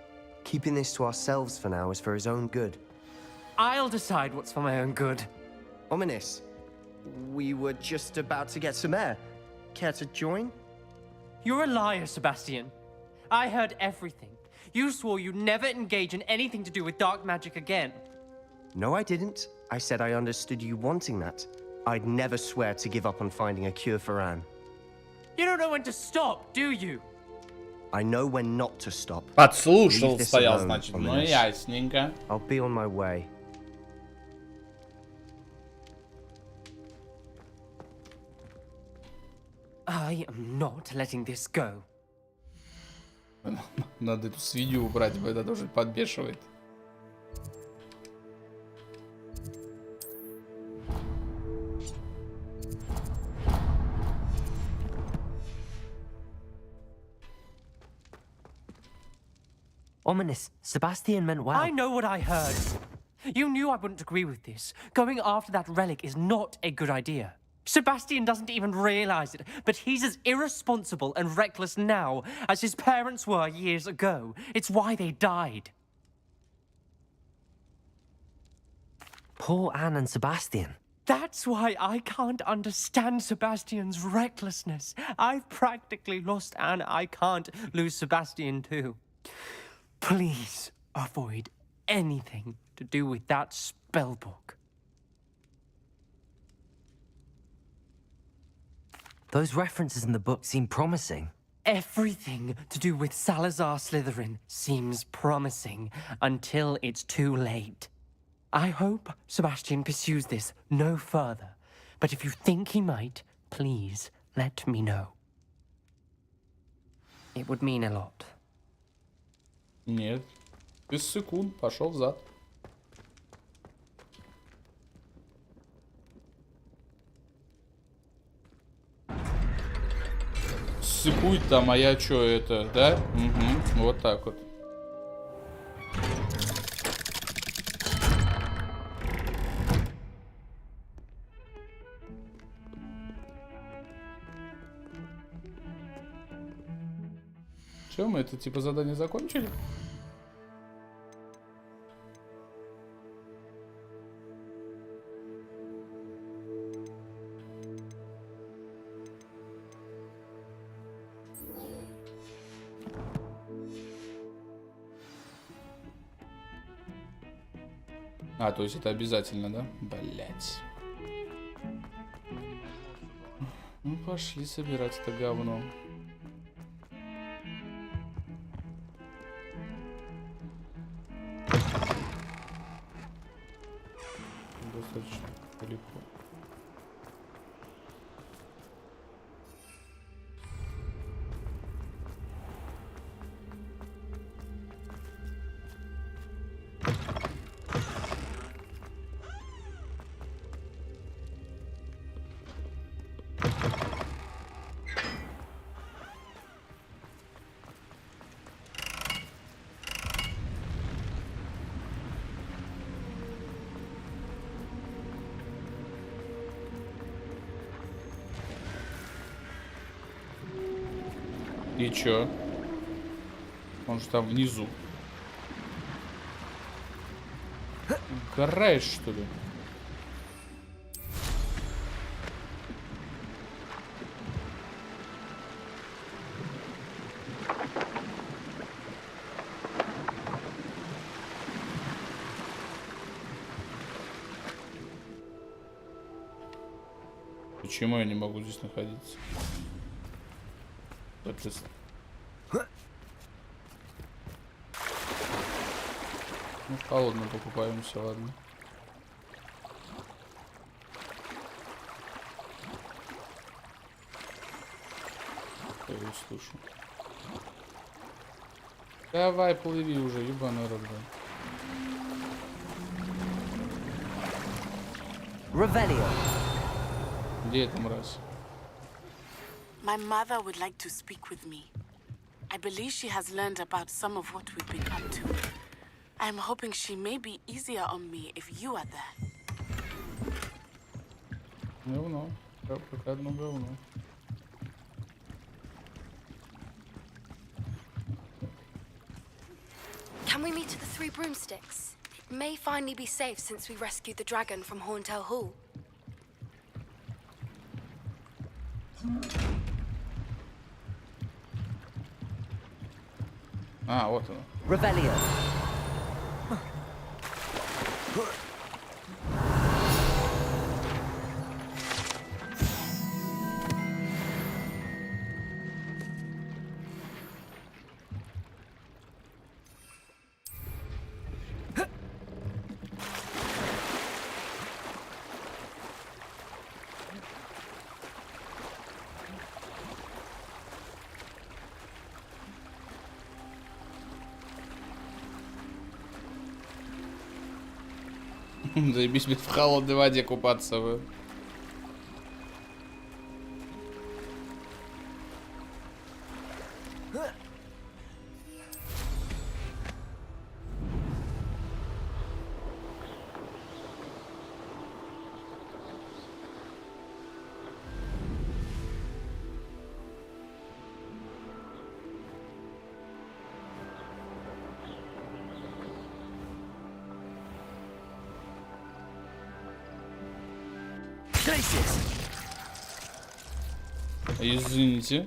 Keeping this to ourselves for now is for his own good. I'll decide what's for my own good. Ominous, we were just about to get some air. Care to join? You're a liar, Sebastian. I heard everything. You swore you'd never engage in anything to do with dark magic again. No, I didn't. I said I understood you wanting that. I'd never swear to give up on finding a cure for Anne. You don't know when to stop, do you? I know when not to stop. Подслушал, стоял, значит. Ну, ясненько. I'll be on my way. I am not letting this go. Надо эту свинью убрать, это тоже подбешивает. Ominous, Sebastian meant well. I know what I heard. You knew I wouldn't agree with this. Going after that relic is not a good idea. Sebastian doesn't even realize it, but he's as irresponsible and reckless now as his parents were years ago. It's why they died. Poor Anne and Sebastian. That's why I can't understand Sebastian's recklessness. I've practically lost Anne. I can't lose Sebastian too. Please avoid anything to do with that spellbook. Those references in the book seem promising. Everything to do with Salazar Slytherin seems promising until it's too late. I hope Sebastian pursues this no further, but if you think he might, please let me know. It would mean a lot. Нет. Без секунд. Пошел взад. Секунд-то моя чё это, да? Угу. Вот так вот. Все, мы это типа задание закончили? А, то есть это обязательно, да? Блять. Ну пошли собирать это говно. Достаточно далеко. И чё? Он же там внизу. Угораешь, что ли? Почему я не могу здесь находиться? Соответственно. Ну, холодно покупаемся, ладно. Я его слышу. Давай, плыви уже, ебаный рот, Revelio. Где эта мразь? My mother would like to speak with me. I believe she has learned about some of what we've been up to. I'm hoping she may be easier on me if you are there. Говно. Как одно говно. Can we meet at the Three Broomsticks? It may finally be safe since we rescued the dragon from Horntail Hall. А, вот оно. Revelio. Заебись, блядь, в холодной воде купаться вы. Извините.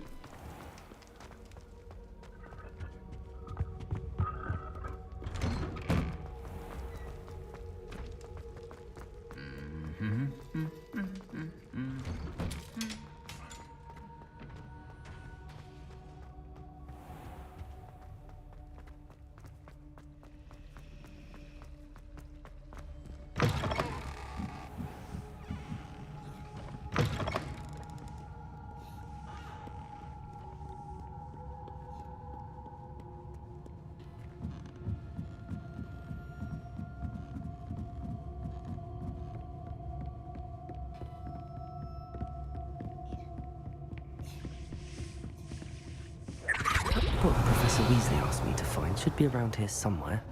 What Professor Weasley asked me to find should be around here somewhere.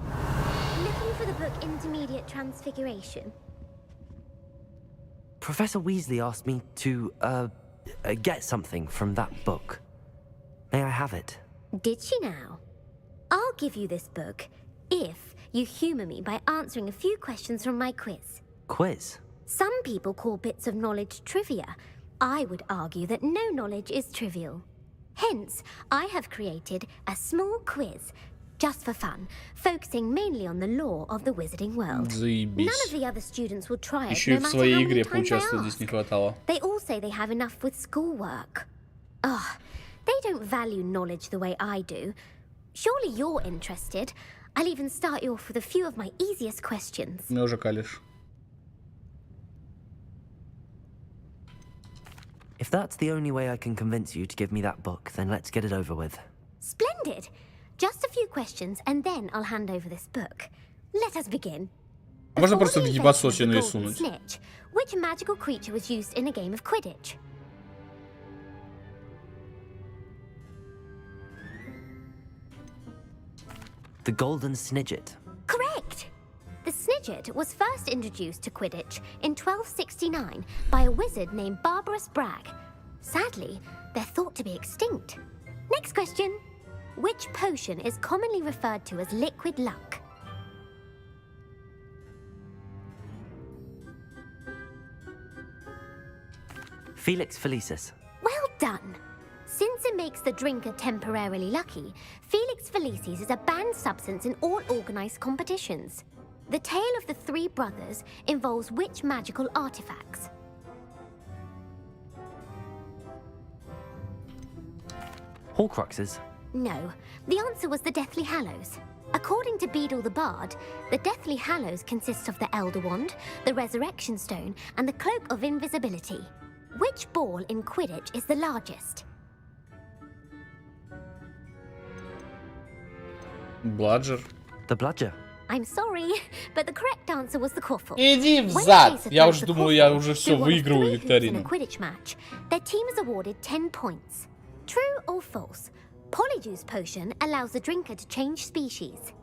Looking for the book Intermediate Transfiguration. Professor Weasley asked me to, get something from that book. May I have it? Did she now? I'll give you this book if you humour me by answering a few questions from my quiz. Quiz? Some people call bits of knowledge trivia. I would argue that no knowledge is trivial. Hence, I have created a small quiz, just for fun, focusing mainly on the lore of the wizarding world. Заебись. None of the other students will try it, Еще no и в matter своей how игре many times I поучаствовать здесь не ask. хватало. They all say they have enough with schoolwork. Ugh, they don't value knowledge the way I do. Surely you're interested. I'll even start you off with a few of my easiest questions. Меня уже калишь. If that's the only way I can convince you to give me that book, then let's get it over with. Splendid! Just a few questions, and then I'll hand over this book. Let us begin. А можно просто в Before the ебасосину и invention of the сунуть? golden snitch, which magical creature was used in a game of Quidditch? The Golden Snidget. Correct! The Snidget was first introduced to Quidditch in 1269 by a wizard named Barbarous Bragg. Sadly, they're thought to be extinct. Next question. Which potion is commonly referred to as liquid luck? Felix Felicis. Well done. Since it makes the drinker temporarily lucky, Felix Felicis is a banned substance in all organized competitions. The tale of the three brothers involves which magical artifacts? Horcruxes. No, the answer was the Deathly Hallows. According to Beadle the Bard, the Deathly Hallows consists of the Elder Wand, the Resurrection Stone, and the Cloak of Invisibility. Which ball in Quidditch is the largest? Бладжер. The Bludger. I'm sorry, but the correct answer was the Quaffle. Иди в зад! Я уже думал, я уже все выигрываю In a викторину. Quidditch match, their team is awarded 10 points. True or false? Polyjuice potion allows the drinker to change species.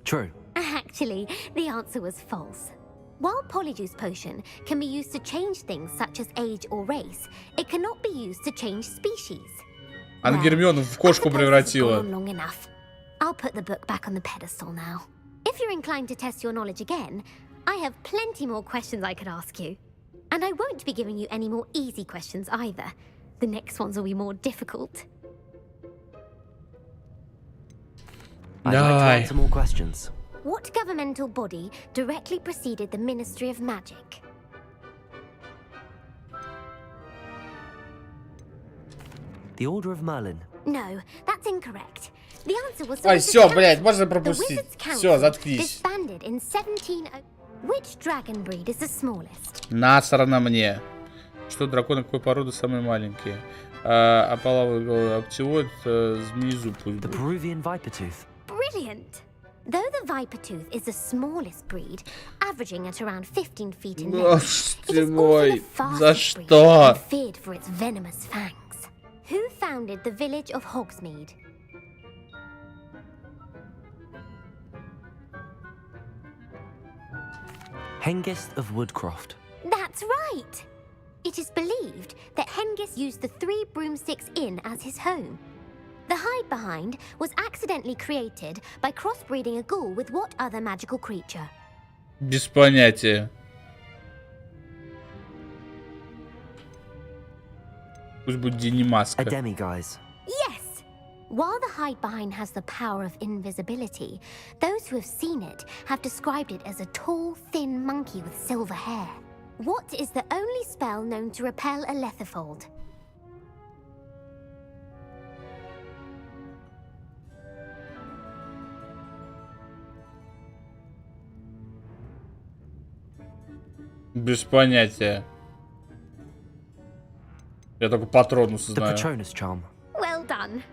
True. Actually, the answer was false. While Polyjuice potion can be used to change things such as age or race, it cannot be used to change species. Она Гермиону в кошку превратила. Long enough. I'll put the book back on the pedestal now. If you're inclined to test your knowledge again, I have plenty more questions I could ask you. And I won't be giving you any more easy questions either. The next ones will be more difficult. I'd like to answer more questions. What governmental body directly preceded the Ministry of Magic? The Order of Merlin. No, that's incorrect. The answer was the Ай, Wizards' все, Council. блядь, можно The пропустить. Wizards' Council Все, заткнись. disbanded in 17... Which dragon breed is the smallest? Насрано мне. Что драконы какой породы самые маленькие? Апаловый аптилоид, змеизуб пусть The будет. Peruvian Vipertooth. Brilliant! Though the Vipertooth is the smallest breed, averaging at around 15 feet in Боже length, it ты is also мой, the за fastest breed что? and feared for its venomous fangs. Who founded the village of Hogsmeade? Hengist of Woodcroft. That's right! It is believed that Hengist used the Three Broomsticks Inn as his home. The Hide Behind was accidentally created by crossbreeding a ghoul with what other magical creature? Без понятия. Пусть будет Денимаска. A demiguise. Yes! While the Hide Behind has the power of invisibility, those who have seen it have described it as a tall, thin monkey with silver hair. What is the only spell known to repel a Lethifold? Без понятия. Я только Патронуса The знаю. Patronus Charm. Well done.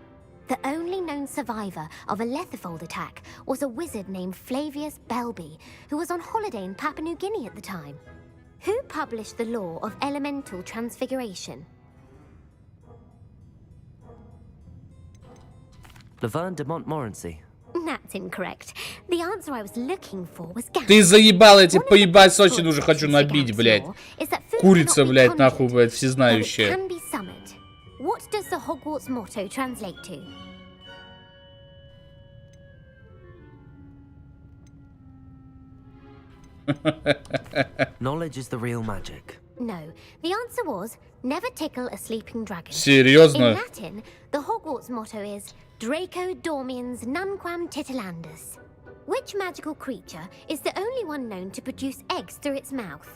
The only known survivor of a Lethifold attack was a wizard named Flavius Belby, who was on holiday in Papua New Guinea at the time. Who published the law of elemental transfiguration? Laverne de Montmorency. That's incorrect. The answer I was looking for was Gandalf. Ты заебал, эти поебать очень уже хочу набить, блядь. Курица, блядь, нахуй, блядь, всезнающая. Can be summoned. What does the Hogwarts motto translate to? Knowledge is the real magic. No, the answer was never tickle a sleeping dragon. Серьезно? In Latin, the Hogwarts motto is Draco Dormiens Nunquam Titilandus. Which magical creature is the only one known to produce eggs through its mouth?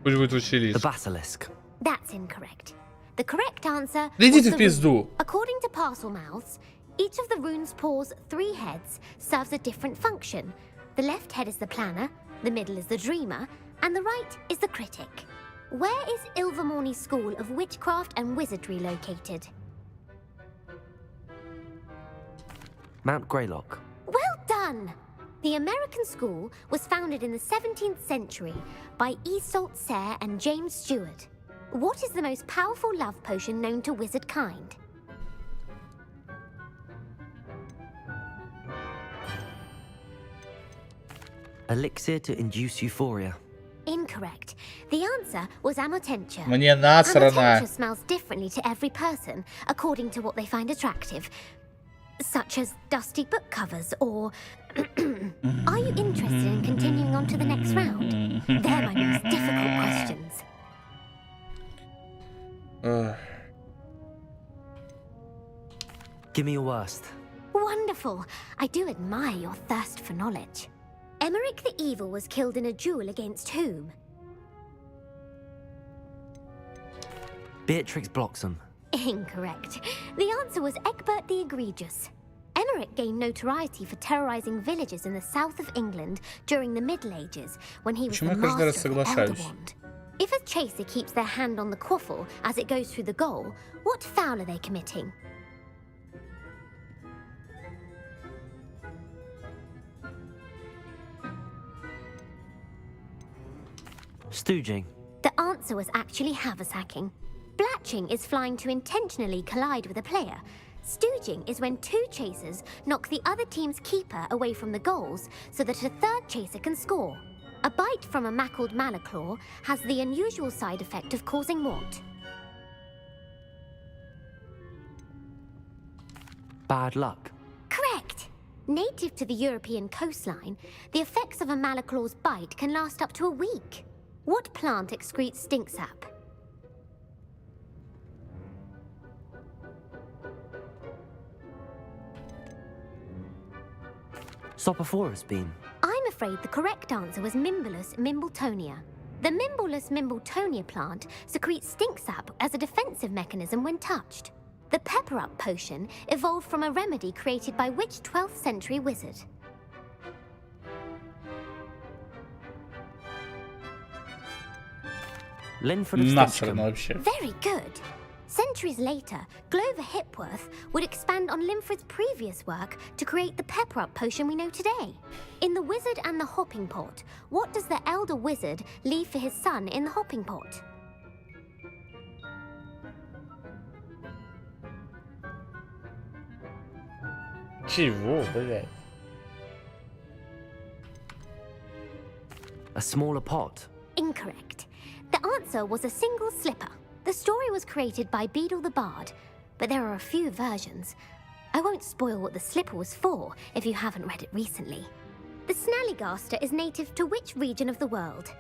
Пусть будет Василиск. The Basilisk. That's incorrect. The correct answer Да was идите the в пизду. rune. According to Parselmouths, each of the rune's paws' 3 heads serves a different function. The left head is the planner, the middle is the dreamer, and the right is the critic. Where is Ilvermorny School of Witchcraft and Wizardry located? Mount Greylock. Well done! The American school was founded in the 17th century by Iseult Sayre and James Stewart. What is the most powerful love potion known to wizard kind? Elixir to induce euphoria. Incorrect. The answer was amotentia. Мне насрано. Amotentia smells differently to every person, according to what they find attractive. Such as dusty book covers or... Are you interested in continuing on to the next round? They're my most difficult questions. Give me your worst. Wonderful. I do admire your thirst for knowledge. Emmerich the Evil was killed in a duel against whom? Beatrix Bloxham. Incorrect. The answer was Egbert the Egregious. Emmerich gained notoriety for terrorizing villages in the south of England during the Middle Ages, when he was the master of the Elder Wand. If a chaser keeps their hand on the quaffle as it goes through the goal, what foul are they committing? Stooging. The answer was actually haversacking. Blatching is flying to intentionally collide with a player. Stooging is when two chasers knock the other team's keeper away from the goals so that a third chaser can score. A bite from a mackled malaclaw has the unusual side effect of causing what? Bad luck. Correct! Native to the European coastline, the effects of a malaclaw's bite can last up to a week. What plant excretes stink sap? Sopophorus bean. I'm afraid the correct answer was Mimbulus mimbletonia. The Mimbulus mimbletonia plant secretes stink sap as a defensive mechanism when touched. The pepper-up potion evolved from a remedy created by which 12th century wizard? Linford of Stinchcombe. Very good. Centuries later, Glover Hipworth would expand on Linford's previous work to create the pepper-up potion we know today. In The Wizard and the Hopping Pot, what does the elder wizard leave for his son in the hopping pot? Чего, блядь? A smaller pot. Incorrect. The answer was a single slipper. The story was created by Beadle the Bard, but there are a few versions. I won't spoil what the slipper was for if you haven't read it recently. The Snallygaster is native to which region of the world?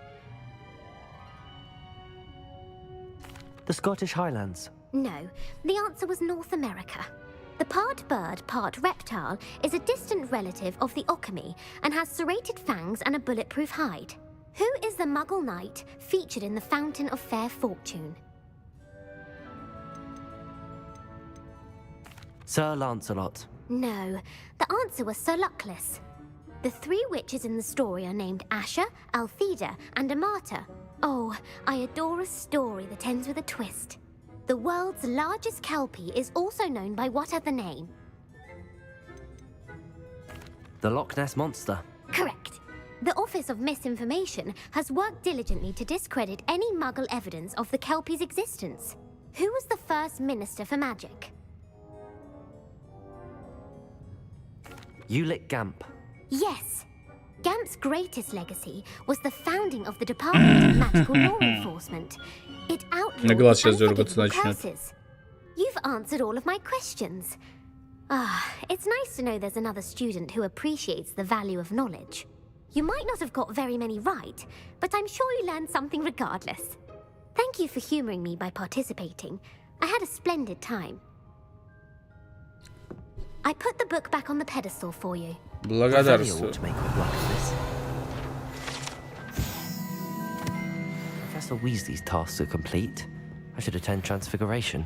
The Scottish Highlands. No, the answer was North America. The part bird, part reptile is a distant relative of the Occamy and has serrated fangs and a bulletproof hide. Who is the Muggle knight featured in the Fountain of Fair Fortune? Sir Lancelot. No, the answer was Sir Luckless. The three witches in the story are named Asher, Altheda, and Amata. Oh, I adore a story that ends with a twist. The world's largest kelpie is also known by what other name? The Loch Ness Monster. Correct. The Office of Misinformation has worked diligently to discredit any Muggle evidence of the kelpie's existence. Who was the first Minister for Magic? Ulick Gamp. Yes. Gamp's greatest legacy was the founding of the Department of Magical Law Enforcement. It outlawed unforgivable curses. You've answered all of my questions. It's nice to know there's another student who appreciates the value of knowledge. You might not have got very many right, but I'm sure you learned something regardless. Thank you for humoring me by participating. I had a splendid time. I put the book back on the pedestal for you. Благодарствую. Professor Weasley's tasks are complete. I should attend Transfiguration.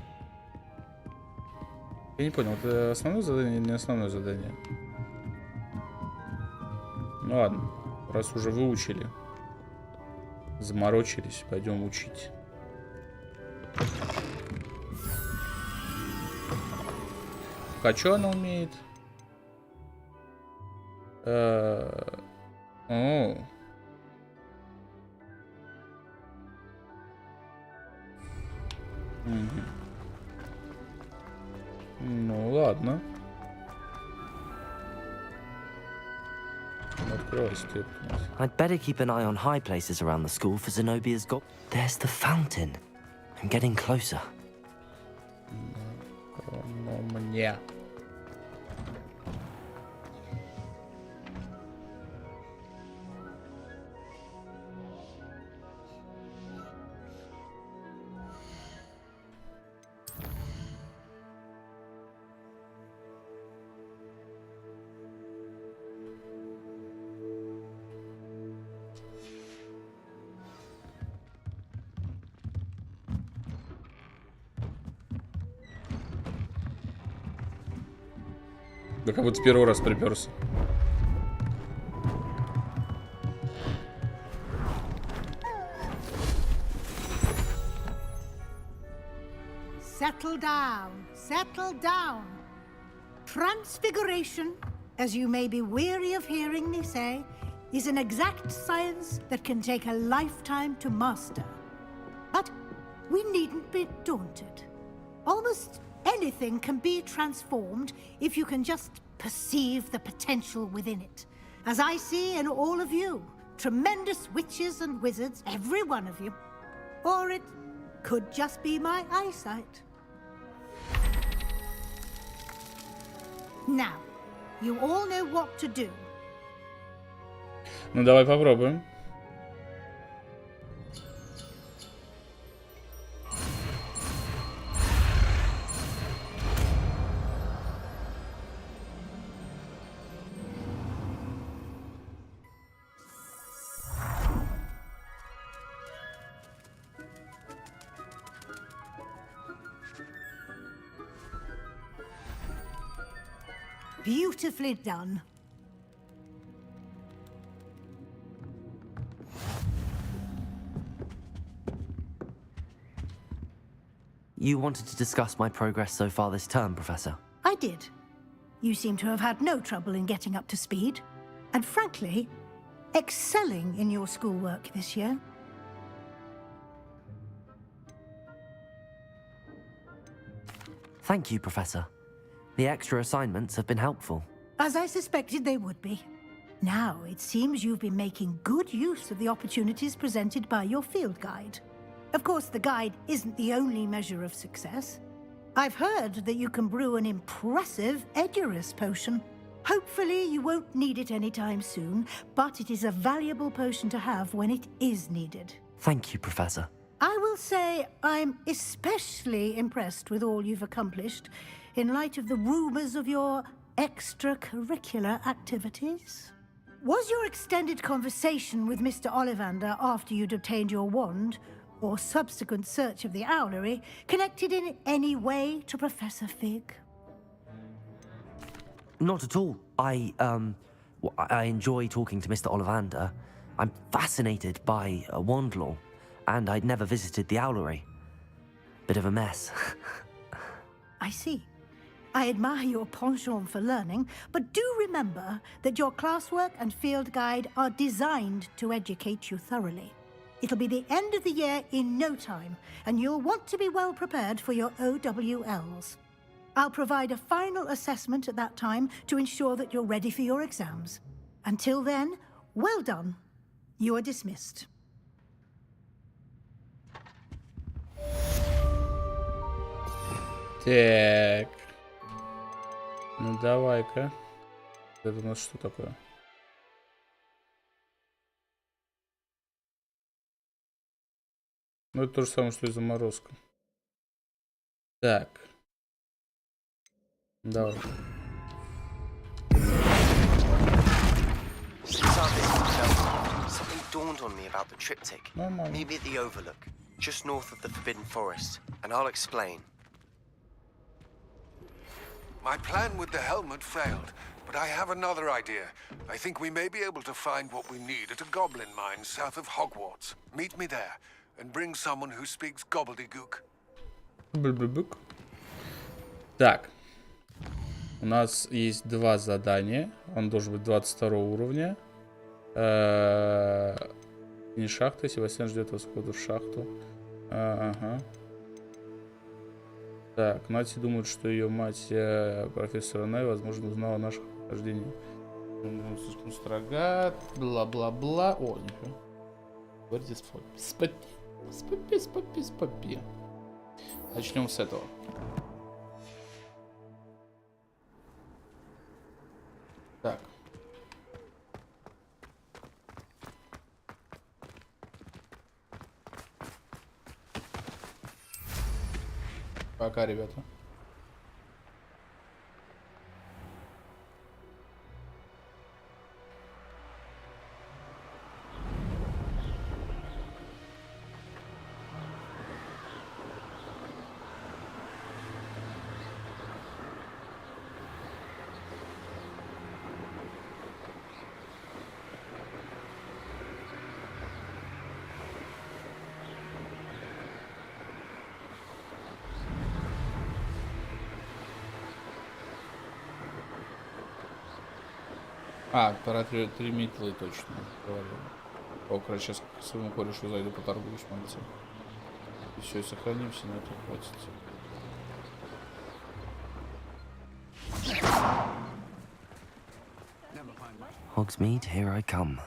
Я не понял, это основное задание или не основное задание? Ну ладно, раз уже выучили, заморочились, пойдем учить. А что она умеет? Ну ладно. Закройся, ты. I'd better keep an eye on high places around the school for Zenobia's got. There's the fountain. I'm getting closer. Мне. Да как будто первый раз приперся. Settle down, settle down. Transfiguration, as you may be weary of hearing me say, is an exact science that can take a lifetime to master. But we needn't be daunted. Almost anything can be transformed if you can just perceive the potential within it. As I see in all of you, tremendous witches and wizards, every one of you. Or it could just be my eyesight. Now, you all know what to do. Ну давай попробуем. Beautifully done. You wanted to discuss my progress so far this term, Professor. I did. You seem to have had no trouble in getting up to speed. And frankly, excelling in your schoolwork this year. Thank you, Professor. The extra assignments have been helpful. As I suspected they would be. Now, it seems you've been making good use of the opportunities presented by your field guide. Of course, the guide isn't the only measure of success. I've heard that you can brew an impressive Edurus potion. Hopefully, you won't need it anytime soon, but it is a valuable potion to have when it is needed. Thank you, Professor. I will say I'm especially impressed with all you've accomplished in light of the rumors of your extracurricular activities. Was your extended conversation with Mr. Ollivander after you'd obtained your wand, or subsequent search of the owlery, connected in any way to Professor Fig? Not at all. I enjoy talking to Mr. Ollivander. I'm fascinated by wand law, and I'd never visited the owlery. Bit of a mess. I see. I admire your penchant for learning, but do remember that your classwork and field guide are designed to educate you thoroughly. It'll be the end of the year in no time, and you'll want to be well prepared for your OWLs. I'll provide a final assessment at that time to ensure that you're ready for your exams. Until then, well done. You are dismissed. Так. Ну давай-ка. Это у нас что такое? Ну это то же самое, что и заморозка. Так. Давай. Something dawned on me about the triptych. Maybe at the Overlook, just north of the Forbidden Forest, and I'll explain. My plan with the helmet failed, but I have another idea. I think we may be able to find what we need at a goblin mine south of Hogwarts. Meet me there, and bring someone who speaks gobbledygook. Бульбульбук. Так. У нас есть два задания. Он должен быть 22 уровня. Не шахта. Себастьян ждет вас входа в шахту. Ага. Так, Нати думает, что ее мать, профессора Най, возможно, узнала о нашем похождении. Слишком строга. Бла-бла-бла. О, нифига. Говорите с Поппи. Начнем с этого. Так. Пока, ребята. А, про 3 метлы точно говорил. О, короче, сейчас к своему корешу зайду, поторгуюсь, молится. И все, сохранимся, на это хватит. Hogsmeade, here I come.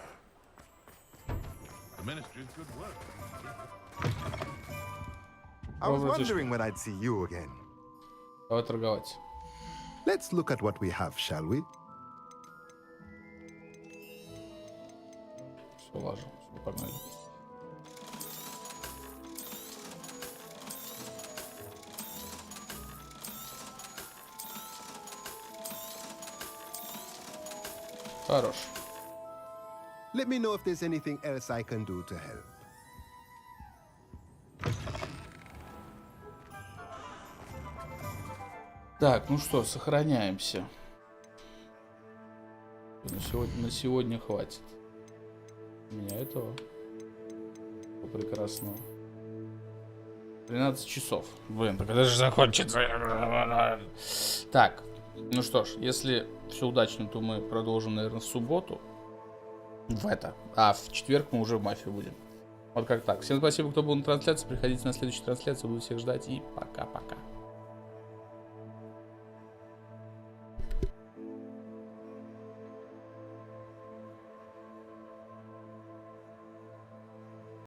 The ministry's good work. I was wondering when I'd see you again. Давай торговать. Let's look at what we have, shall we? Все, лажу. Все, погнали. Хорош. Let me know if there's anything else I can do to help. Так, ну что, сохраняемся. На сегодня хватит. У меня этого. Прекрасного. 13 часов. Блин, так это же закончится. Так, ну что ж, если все удачно, то мы продолжим, наверное, в субботу. А в четверг мы уже в мафии будем. Вот как так. Всем спасибо, кто был на трансляции. Приходите на следующую трансляцию. Буду всех ждать. И пока-пока.